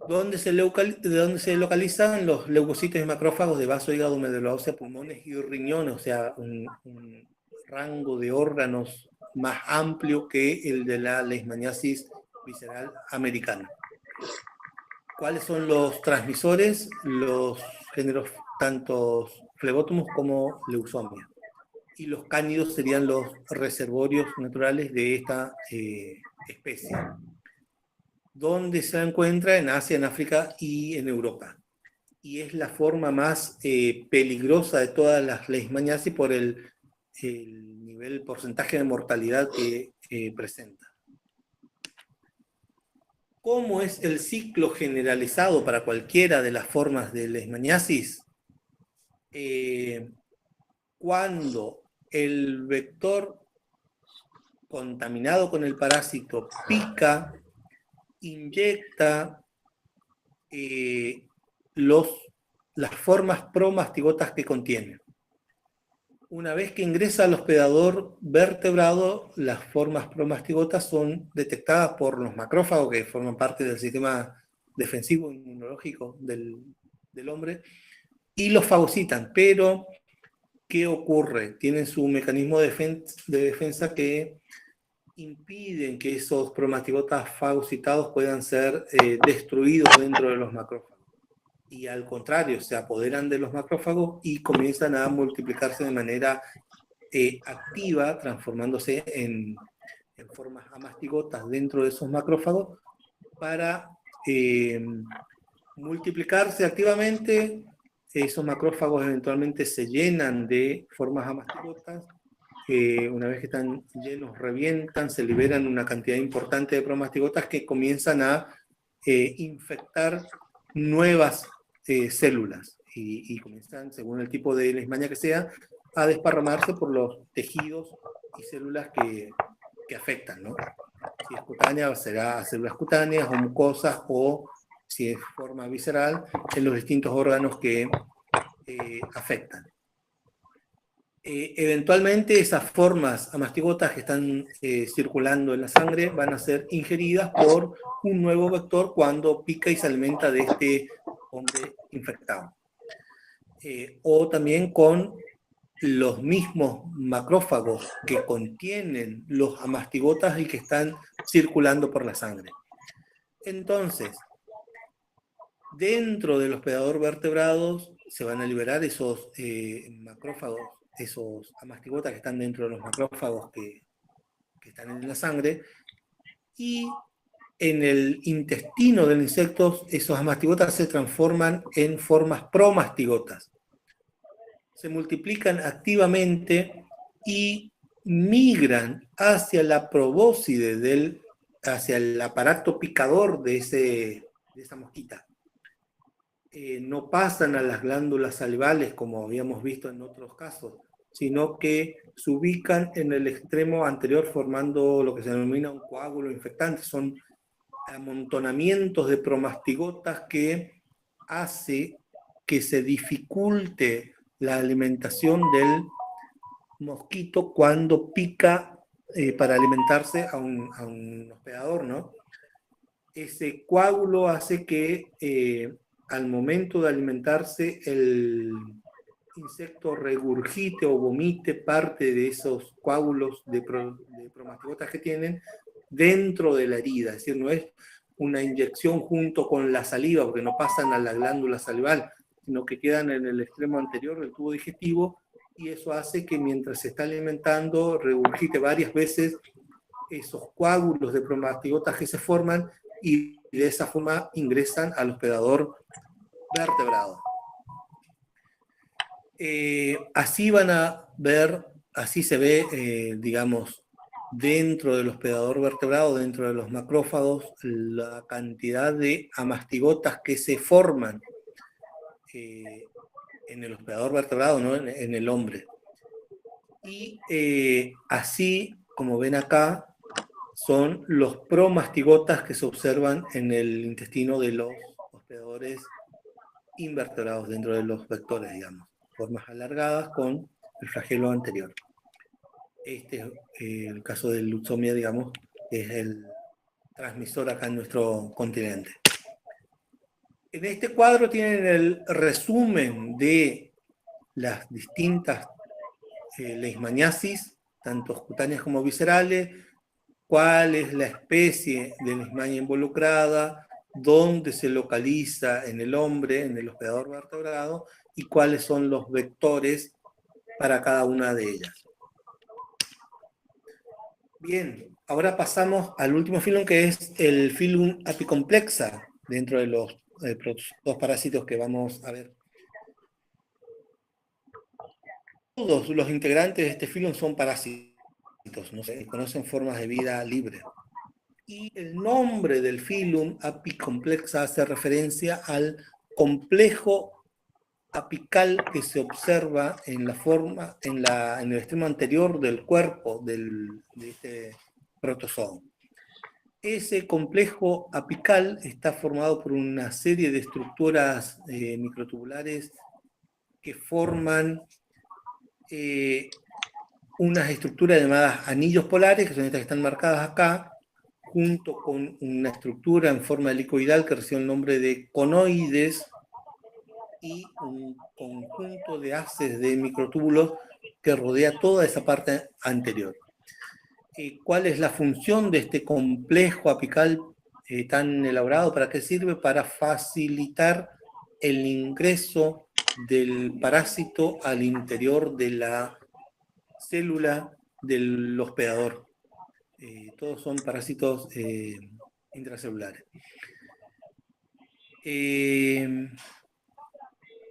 donde se localizan los leucocitos y macrófagos de vaso, hígado, médula ósea, pulmones y riñones, o sea, un rango de órganos más amplio que el de la leishmaniasis visceral americana. ¿Cuáles son los transmisores? Los géneros tanto Phlebotomus como Leucomia. Y los cánidos serían los reservorios naturales de esta especie, donde se encuentra en Asia, en África y en Europa. Y es la forma más peligrosa de todas las leishmaniasis por el nivel, porcentaje de mortalidad que presenta. ¿Cómo es el ciclo generalizado para cualquiera de las formas de leishmaniasis? Cuando el vector contaminado con el parásito pica, inyecta las formas promastigotas que contiene. Una vez que ingresa al hospedador vertebrado, las formas promastigotas son detectadas por los macrófagos que forman parte del sistema defensivo inmunológico del hombre y los fagocitan. Pero, ¿qué ocurre? Tienen su mecanismo de defensa que impiden que esos promastigotas fagocitados puedan ser destruidos dentro de los macrófagos. Y al contrario, se apoderan de los macrófagos y comienzan a multiplicarse de manera activa, transformándose en formas amastigotas dentro de esos macrófagos para multiplicarse activamente. Esos macrófagos eventualmente se llenan de formas amastigotas. Una vez que están llenos, revientan, se liberan una cantidad importante de promastigotas que comienzan a infectar nuevas células y comienzan, según el tipo de leishmania que sea, a desparramarse por los tejidos y células que afectan, ¿no? Si es cutánea, será células cutáneas o mucosas, o si es forma visceral, en los distintos órganos que afectan. Eventualmente esas formas amastigotas que están circulando en la sangre van a ser ingeridas por un nuevo vector cuando pica y se alimenta de este hombre infectado. O también con los mismos macrófagos que contienen los amastigotas y que están circulando por la sangre. Entonces, dentro del hospedador vertebrados se van a liberar esos macrófagos, esos amastigotas que están dentro de los macrófagos que están en la sangre, y en el intestino del insecto esos amastigotas se transforman en formas promastigotas. Se multiplican activamente y migran hacia la probóscide, hacia el aparato picador de esa mosquita. No pasan a las glándulas salivales como habíamos visto en otros casos, sino que se ubican en el extremo anterior formando lo que se denomina un coágulo infectante. Son amontonamientos de promastigotas que hace que se dificulte la alimentación del mosquito cuando pica para alimentarse a un hospedador, ¿no? Ese coágulo hace que al momento de alimentarse el insecto regurgite o vomite parte de esos coágulos de promastigotas que tienen dentro de la herida, es decir, no es una inyección junto con la saliva, porque no pasan a la glándula salival, sino que quedan en el extremo anterior del tubo digestivo, y eso hace que mientras se está alimentando regurgite varias veces esos coágulos de promastigotas que se forman, y de esa forma ingresan al hospedador vertebrado. Así van a ver, así se ve, digamos, dentro del hospedador vertebrado, dentro de los macrófagos, la cantidad de amastigotas que se forman en el hospedador vertebrado, ¿no? En el hombre. Y así, como ven acá, son los promastigotas que se observan en el intestino de los hospedadores invertebrados, dentro de los vectores, digamos. Formas alargadas con el flagelo anterior. Este es el caso de Lutzomia, digamos, que es el transmisor acá en nuestro continente. En este cuadro tienen el resumen de las distintas leishmaniasis, tanto cutáneas como viscerales, cuál es la especie de leishmania involucrada, dónde se localiza en el hombre, en el hospedador vertebrado, y cuáles son los vectores para cada una de ellas. Bien, ahora pasamos al último filum, que es el filum apicomplexa, dentro de los dos parásitos que vamos a ver. Todos los integrantes de este filum son parásitos, no se conocen formas de vida libre. Y el nombre del filum apicomplexa hace referencia al complejo apical que se observa en la forma, en el extremo anterior del cuerpo de este protozoo. Ese complejo apical está formado por una serie de estructuras microtubulares que forman unas estructuras llamadas anillos polares, que son estas que están marcadas acá, junto con una estructura en forma helicoidal que recibe el nombre de conoides, y un conjunto de haces de microtúbulos que rodea toda esa parte anterior. ¿Cuál es la función de este complejo apical tan elaborado? ¿Para qué sirve? Para facilitar el ingreso del parásito al interior de la célula del hospedador. Todos son parásitos intracelulares.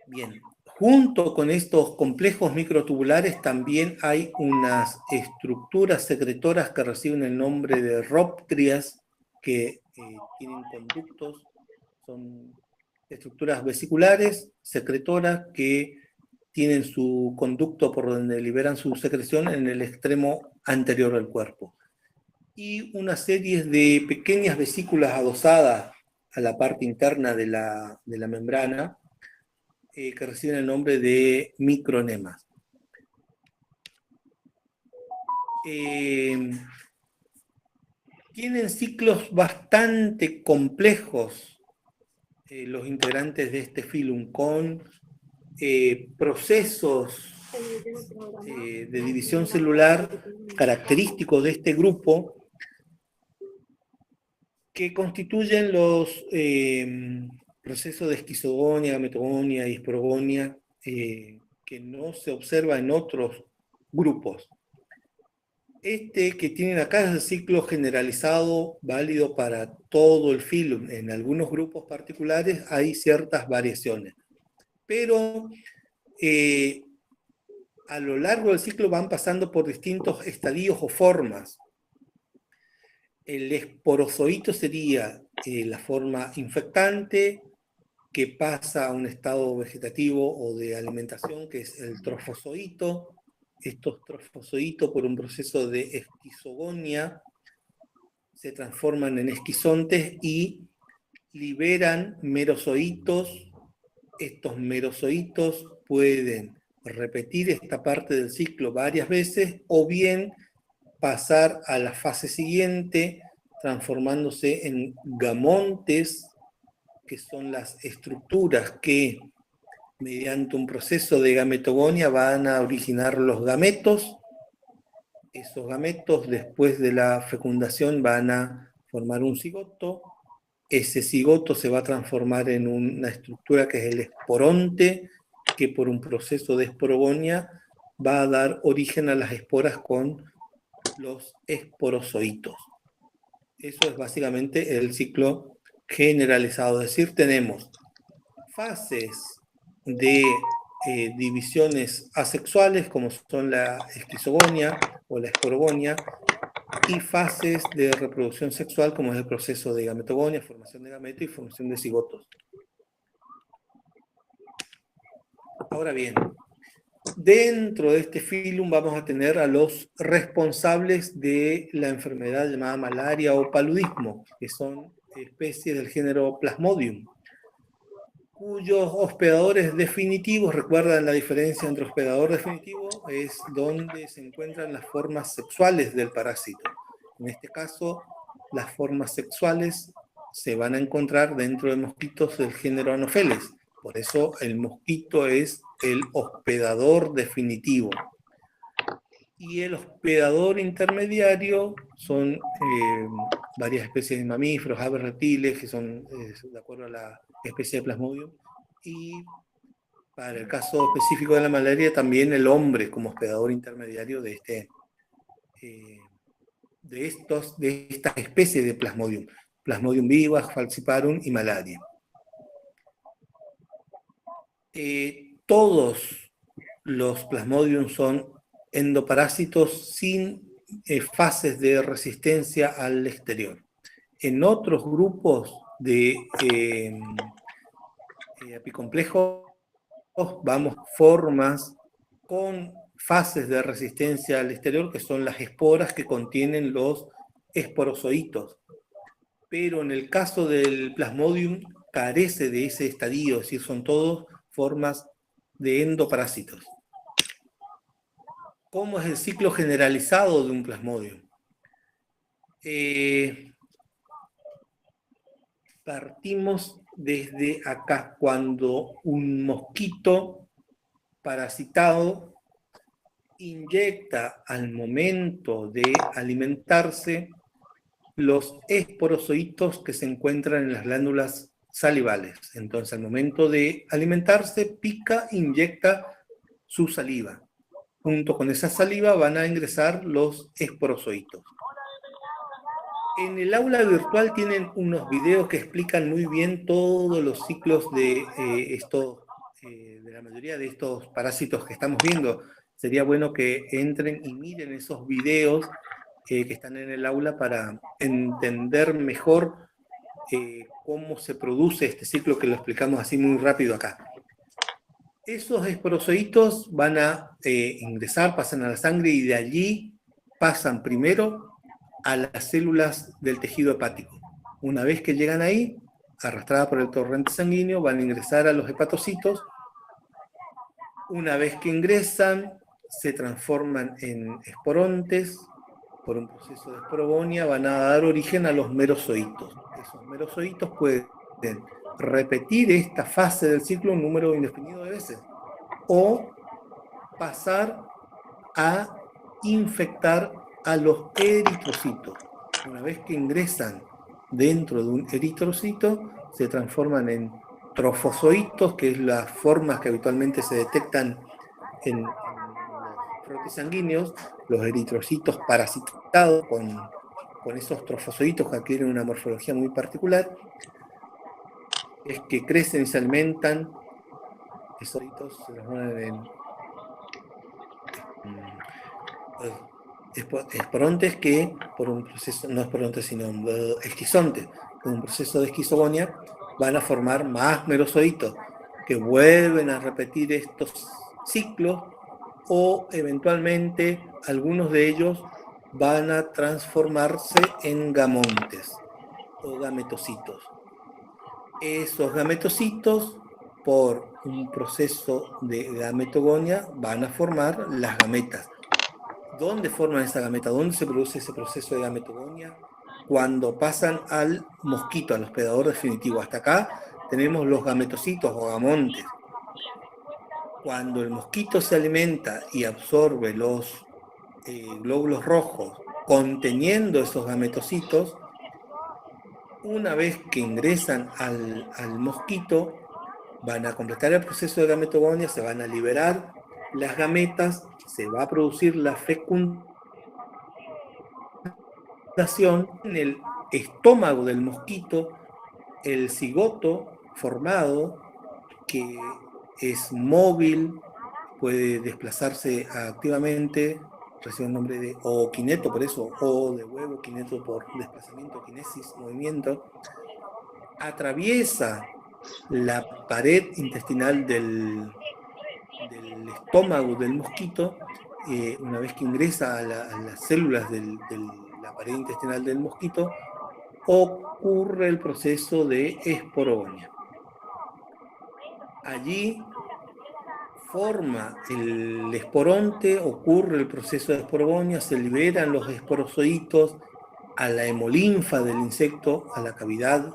Bien, junto con estos complejos microtubulares también hay unas estructuras secretoras que reciben el nombre de rhoptrias, que tienen conductos, son estructuras vesiculares, secretoras, que tienen su conducto por donde liberan su secreción en el extremo anterior del cuerpo. Y una serie de pequeñas vesículas adosadas a la parte interna de la membrana, que reciben el nombre de micronemas. Tienen ciclos bastante complejos los integrantes de este filum, con procesos de división celular característicos de este grupo, que constituyen los procesos de esquizogonia, gametogonia y esporogonia, que no se observa en otros grupos. Este que tienen acá es el ciclo generalizado, válido para todo el filum. En algunos grupos particulares hay ciertas variaciones, pero a lo largo del ciclo van pasando por distintos estadios o formas. El esporozoito sería la forma infectante, que pasa a un estado vegetativo o de alimentación, que es el trofozoito. Estos trofozoitos, por un proceso de esquizogonia, se transforman en esquizontes y liberan merozoitos. Estos merozoitos pueden repetir esta parte del ciclo varias veces, o bien pasar a la fase siguiente, transformándose en gamontes, que son las estructuras que mediante un proceso de gametogonia van a originar los gametos. Esos gametos después de la fecundación van a formar un cigoto. Ese cigoto se va a transformar en una estructura que es el esporonte, que por un proceso de esporogonia va a dar origen a las esporas con los esporozoitos. Eso es básicamente el ciclo generalizado. Es decir, tenemos fases de divisiones asexuales, como son la esquizogonia o la esporogonia, y fases de reproducción sexual, como es el proceso de gametogonia, formación de gameto y formación de cigotos. Ahora bien, dentro de este filum vamos a tener a los responsables de la enfermedad llamada malaria o paludismo, que son especies del género Plasmodium, cuyos hospedadores definitivos, recuerdan la diferencia entre hospedador definitivo, es donde se encuentran las formas sexuales del parásito. En este caso, las formas sexuales se van a encontrar dentro de mosquitos del género Anopheles. Por eso el mosquito es el hospedador definitivo. Y el hospedador intermediario son varias especies de mamíferos, aves, reptiles, que son de acuerdo a la especie de Plasmodium. Y para el caso específico de la malaria, también el hombre como hospedador intermediario de estas especies de Plasmodium. Plasmodium vivax, falciparum y malaria. Todos los Plasmodium son endoparásitos sin fases de resistencia al exterior. En otros grupos de apicomplejos vamos formas con fases de resistencia al exterior, que son las esporas que contienen los esporozoitos. Pero en el caso del Plasmodium carece de ese estadio, es decir, son todos formas de endoparásitos. ¿Cómo es el ciclo generalizado de un Plasmodium? Partimos desde acá, cuando un mosquito parasitado inyecta al momento de alimentarse los esporozoitos que se encuentran en las glándulas salivales. Entonces, al momento de alimentarse, pica, inyecta su saliva. Junto con esa saliva van a ingresar los esporozoitos. En el aula virtual tienen unos videos que explican muy bien todos los ciclos de la mayoría de estos parásitos que estamos viendo. Sería bueno que entren y miren esos videos que están en el aula para entender mejor cómo se produce este ciclo, que lo explicamos así muy rápido acá. Esos esporozoitos van a ingresar, pasan a la sangre y de allí pasan primero a las células del tejido hepático. Una vez que llegan ahí, arrastradas por el torrente sanguíneo, van a ingresar a los hepatocitos. Una vez que ingresan, se transforman en esporontes. Por un proceso de esporogonia van a dar origen a los merozoitos. Esos merozoitos pueden repetir esta fase del ciclo un número indefinido de veces o pasar a infectar a los eritrocitos. Una vez que ingresan dentro de un eritrocito, se transforman en trofozoitos, que es las formas que habitualmente se detectan en los frotes sanguíneos, los eritrocitos parasitados con esos trofozoitos que adquieren una morfología muy particular, es que crecen y se alimentan. Esos eritrocitos se transforman en esporontes que, por un proceso, no esporontes, sino esquizontes, que en un proceso de esquizogonia van a formar más merozoitos que vuelven a repetir estos ciclos, o eventualmente algunos de ellos van a transformarse en gamontes o gametocitos. Esos gametocitos, por un proceso de gametogonia, van a formar las gametas. ¿Dónde forman esa gameta? ¿Dónde se produce ese proceso de gametogonia? Cuando pasan al mosquito, al hospedador definitivo. Hasta acá tenemos los gametocitos o gamontes. Cuando el mosquito se alimenta y absorbe los glóbulos rojos conteniendo esos gametocitos, una vez que ingresan al mosquito, van a completar el proceso de gametogonia, se van a liberar las gametas, se va a producir la fecundación en el estómago del mosquito, el cigoto formado, que es móvil, puede desplazarse activamente, recibe el nombre de ooquineto, por eso O de huevo, quineto por desplazamiento, kinesis, movimiento, atraviesa la pared intestinal del estómago del mosquito, una vez que ingresa a las células de la pared intestinal del mosquito, ocurre el proceso de esporogonia. Allí forma el esporonte, ocurre el proceso de esporogonia, se liberan los esporozoitos a la hemolinfa del insecto, a la cavidad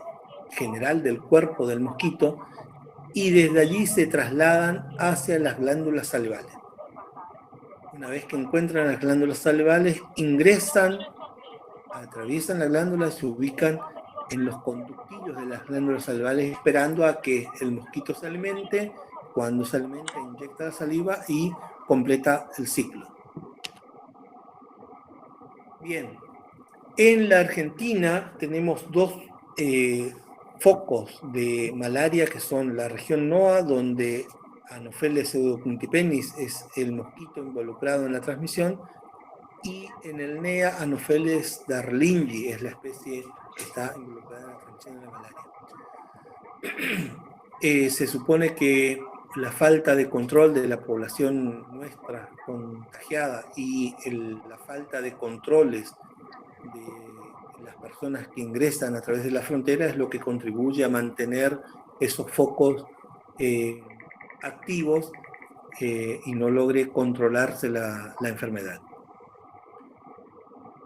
general del cuerpo del mosquito, y desde allí se trasladan hacia las glándulas salivales. Una vez que encuentran las glándulas salivales, ingresan, atraviesan la glándula, se ubican en los conductillos de las glándulas salivales esperando a que el mosquito se alimente. Cuando se alimenta, inyecta la saliva y completa el ciclo. Bien, en la Argentina tenemos dos focos de malaria que son la región NOA, donde Anopheles pseudopunctipenis es el mosquito involucrado en la transmisión, y en el NEA Anopheles darlingi es la especie que está involucrada en la transmisión de la malaria. Se supone que la falta de control de la población nuestra contagiada y la falta de controles de las personas que ingresan a través de la frontera es lo que contribuye a mantener esos focos activos y no logre controlarse la enfermedad.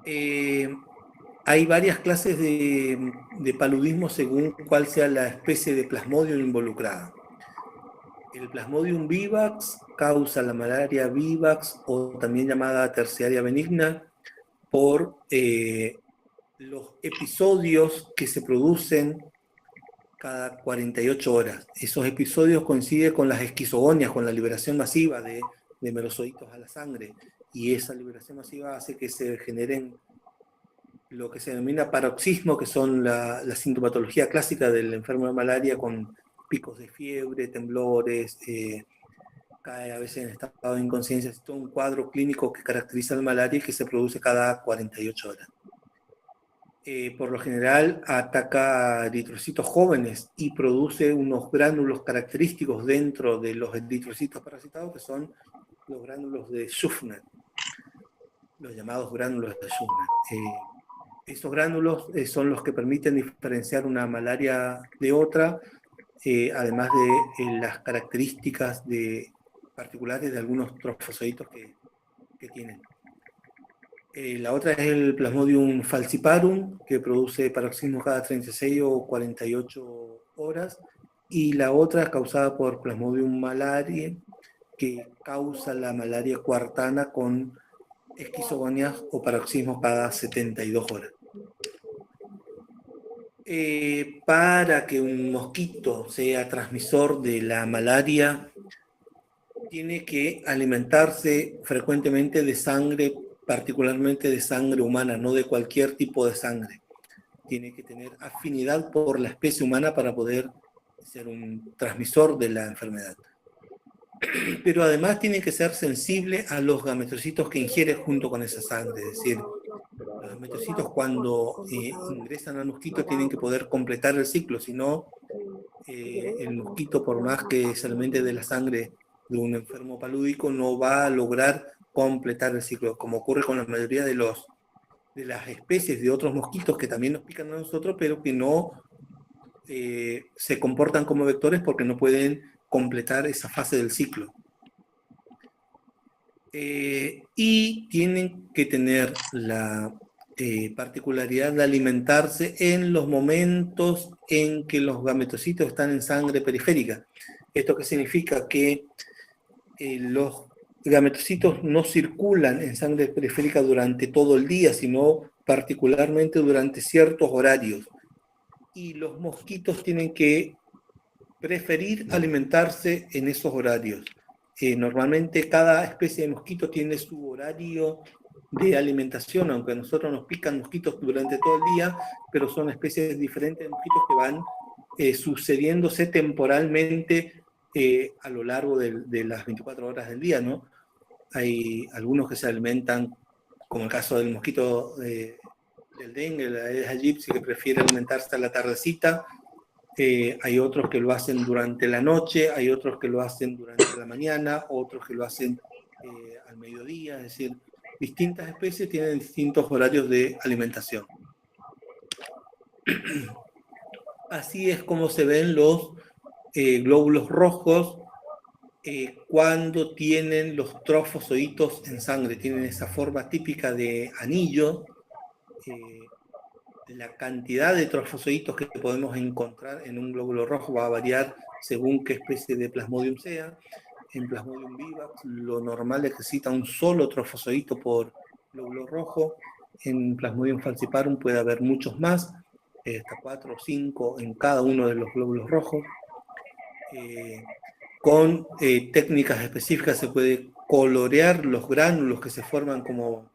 Hay varias clases de paludismo según cuál sea la especie de Plasmodium involucrada. El Plasmodium vivax causa la malaria vivax, o también llamada terciaria benigna, por los episodios que se producen cada 48 horas. Esos episodios coinciden con las esquizogonias, con la liberación masiva de merozoitos a la sangre, y esa liberación masiva hace que se generen lo que se denomina paroxismo, que son la sintomatología clásica del enfermo de malaria, con picos de fiebre, temblores, cae a veces en estado de inconsciencia. Es todo un cuadro clínico que caracteriza la malaria y que se produce cada 48 horas. Por lo general ataca a eritrocitos jóvenes y produce unos gránulos característicos dentro de los eritrocitos parasitados, que son los gránulos de Schuffner, los llamados gránulos de Schuffner. Esos gránulos son los que permiten diferenciar una malaria de otra, además de las características particulares de algunos trofozoitos que tienen. La otra es el Plasmodium falciparum, que produce paroxismo cada 36 o 48 horas, y la otra es causada por Plasmodium malariae, que causa la malaria cuartana con esquizogonias o paroxismos cada 72 horas. Para que un mosquito sea transmisor de la malaria, tiene que alimentarse frecuentemente de sangre, particularmente de sangre humana, no de cualquier tipo de sangre. Tiene que tener afinidad por la especie humana para poder ser un transmisor de la enfermedad. Pero además tiene que ser sensible a los gametocitos que ingiere junto con esa sangre. Es decir, los gametocitos cuando ingresan al mosquito tienen que poder completar el ciclo, si no, el mosquito, por más que se alimente de la sangre de un enfermo palúdico, no va a lograr completar el ciclo, como ocurre con la mayoría de las especies de otros mosquitos que también nos pican a nosotros, pero que no se comportan como vectores porque no pueden completar esa fase del ciclo. y tienen que tener la particularidad de alimentarse en los momentos en que los gametocitos están en sangre periférica. ¿Esto qué significa? Que los gametocitos no circulan en sangre periférica durante todo el día, sino particularmente durante ciertos horarios. Y los mosquitos tienen que preferir alimentarse en esos horarios. Normalmente cada especie de mosquito tiene su horario de alimentación, aunque a nosotros nos pican mosquitos durante todo el día, pero son especies diferentes de mosquitos que van sucediéndose temporalmente a lo largo de las 24 horas del día, ¿no? Hay algunos que se alimentan, como el caso del mosquito del dengue, la Aedes aegypti, que prefiere alimentarse a la tardecita. Hay otros que lo hacen durante la noche, hay otros que lo hacen durante la mañana, otros que lo hacen al mediodía, es decir, distintas especies tienen distintos horarios de alimentación. Así es como se ven los glóbulos rojos cuando tienen los trofosoditos en sangre, tienen esa forma típica de anillo. La cantidad de trofosoditos que podemos encontrar en un glóbulo rojo va a variar según qué especie de Plasmodium sea. En Plasmodium vivax lo normal es que necesita un solo trofosodito por glóbulo rojo. En Plasmodium falciparum puede haber muchos más, hasta 4 o 5 en cada uno de los glóbulos rojos. Con técnicas específicas se puede colorear los gránulos que se forman como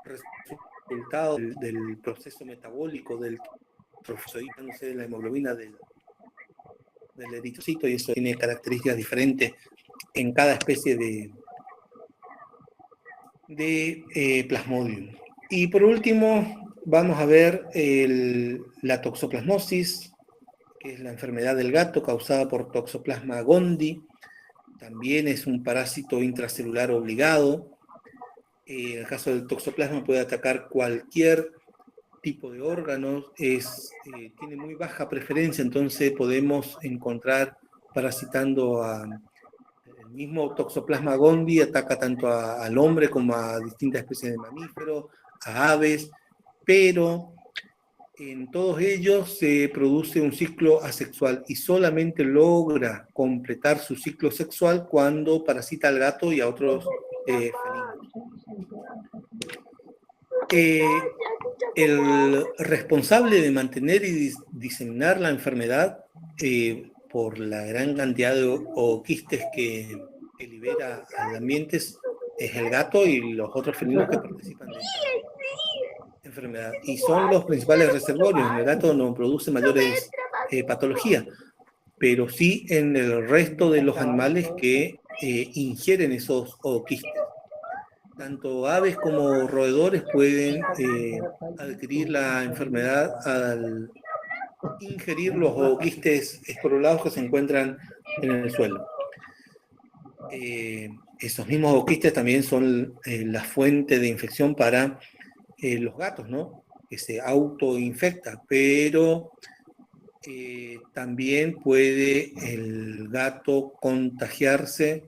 resultado del proceso metabólico del trofosodito, no sé, de la hemoglobina del eritrocito, y eso tiene características diferentes en cada especie de Plasmodium. Y por último, vamos a ver la toxoplasmosis, que es la enfermedad del gato causada por Toxoplasma gondii. También es un parásito intracelular obligado. En el caso del toxoplasma puede atacar cualquier tipo de órganos, tiene muy baja preferencia, entonces podemos encontrar parasitando el mismo Toxoplasma gondii, ataca tanto al hombre como a distintas especies de mamíferos, a aves, pero en todos ellos se produce un ciclo asexual y solamente logra completar su ciclo sexual cuando parasita al gato y a otros felinos. El responsable de mantener y diseminar la enfermedad por la gran cantidad de ooquistes que libera al ambiente es el gato y los otros felinos que participan de esta enfermedad. Y son los principales reservorios. El gato no produce mayores patologías, pero sí en el resto de los animales que ingieren esos ooquistes. Tanto aves como roedores pueden adquirir la enfermedad al ingerir los ooquistes esporulados que se encuentran en el suelo. Esos mismos ooquistes también son la fuente de infección para los gatos, ¿no? Que se autoinfecta, pero también puede el gato contagiarse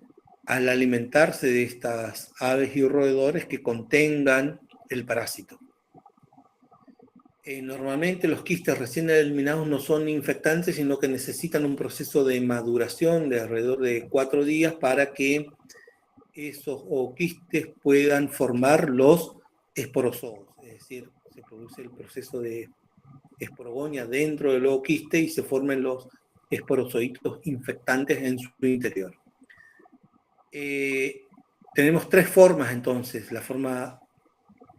al alimentarse de estas aves y roedores que contengan el parásito. Normalmente los quistes recién eliminados no son infectantes, sino que necesitan un proceso de maduración de alrededor de 4 días para que esos ooquistes puedan formar los esporozoos, es decir, se produce el proceso de esporogonia dentro del ooquiste y se formen los esporozoitos infectantes en su interior. Tenemos 3 formas entonces: la forma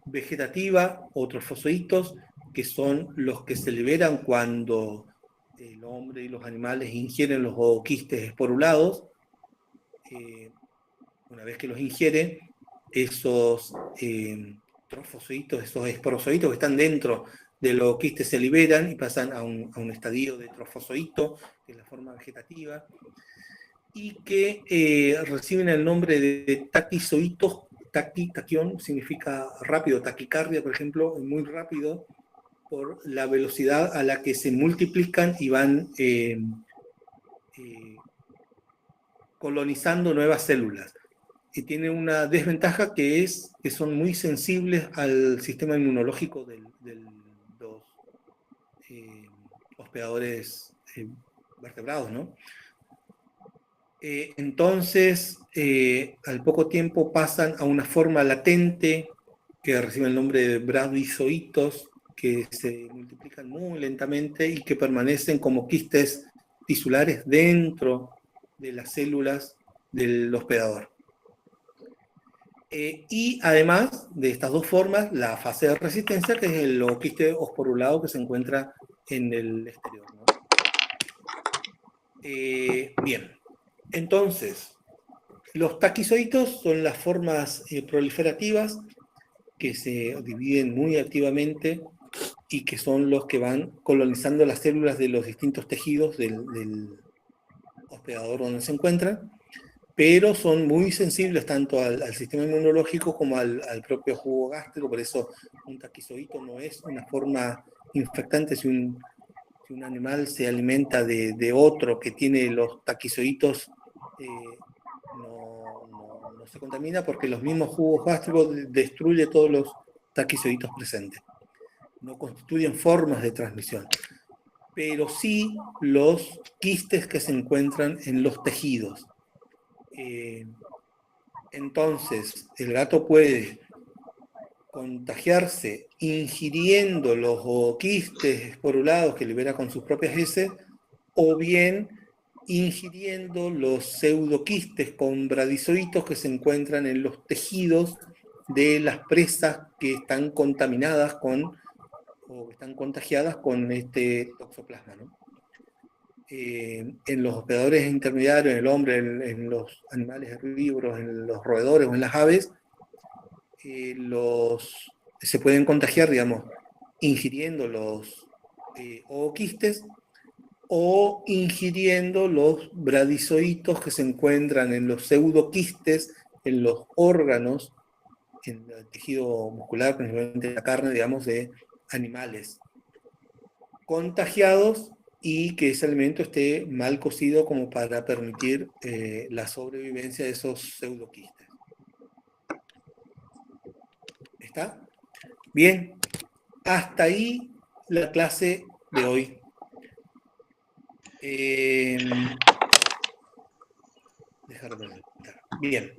vegetativa o trofosoditos, que son los que se liberan cuando el hombre y los animales ingieren los ooquistes esporulados. Una vez que los ingieren, esos trofosoditos, esos esporozoitos que están dentro del ooquiste se liberan y pasan a un estadio de trofosodito, que es la forma vegetativa, y que reciben el nombre de taquizoitos. Taquión significa rápido, taquicardia, por ejemplo, muy rápido, por la velocidad a la que se multiplican y van colonizando nuevas células. que tiene una desventaja que es que son muy sensibles al sistema inmunológico de los hospedadores vertebrados, ¿no? Entonces, al poco tiempo pasan a una forma latente que recibe el nombre de bradizoitos, que se multiplican muy lentamente y que permanecen como quistes tisulares dentro de las células del hospedador. Y además de estas dos formas, la fase de resistencia, que es el quiste osporulado que se encuentra en el exterior, ¿no? Bien, entonces, los taquizoitos son las formas proliferativas que se dividen muy activamente y que son los que van colonizando las células de los distintos tejidos del hospedador donde se encuentran, pero son muy sensibles tanto al sistema inmunológico como al propio jugo gástrico. Por eso un taquizoito no es una forma infectante. Si un animal se alimenta de otro que tiene los taquizoitos, no se contamina, porque los mismos jugos gástricos destruyen todos los taquizoitos presentes. No constituyen formas de transmisión, pero sí los quistes que se encuentran en los tejidos. Entonces, el gato puede contagiarse ingiriendo los quistes esporulados que libera con sus propias heces, o bien ingiriendo los pseudoquistes con bradizoitos que se encuentran en los tejidos de las presas que están contaminadas con, o que están contagiadas con este toxoplasma, ¿no? En los hospedadores intermediarios, en el hombre, en los animales herbívoros, en los roedores o en las aves, se pueden contagiar, digamos, ingiriendo los ooquistes o ingiriendo los bradizoitos que se encuentran en los pseudoquistes, en los órganos, en el tejido muscular, principalmente la carne, digamos, de animales contagiados, y que ese alimento esté mal cocido como para permitir la sobrevivencia de esos pseudoquistes. ¿Está? Bien, hasta ahí la clase de hoy. Bien.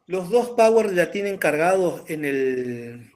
Los dos Power ya tienen cargados en el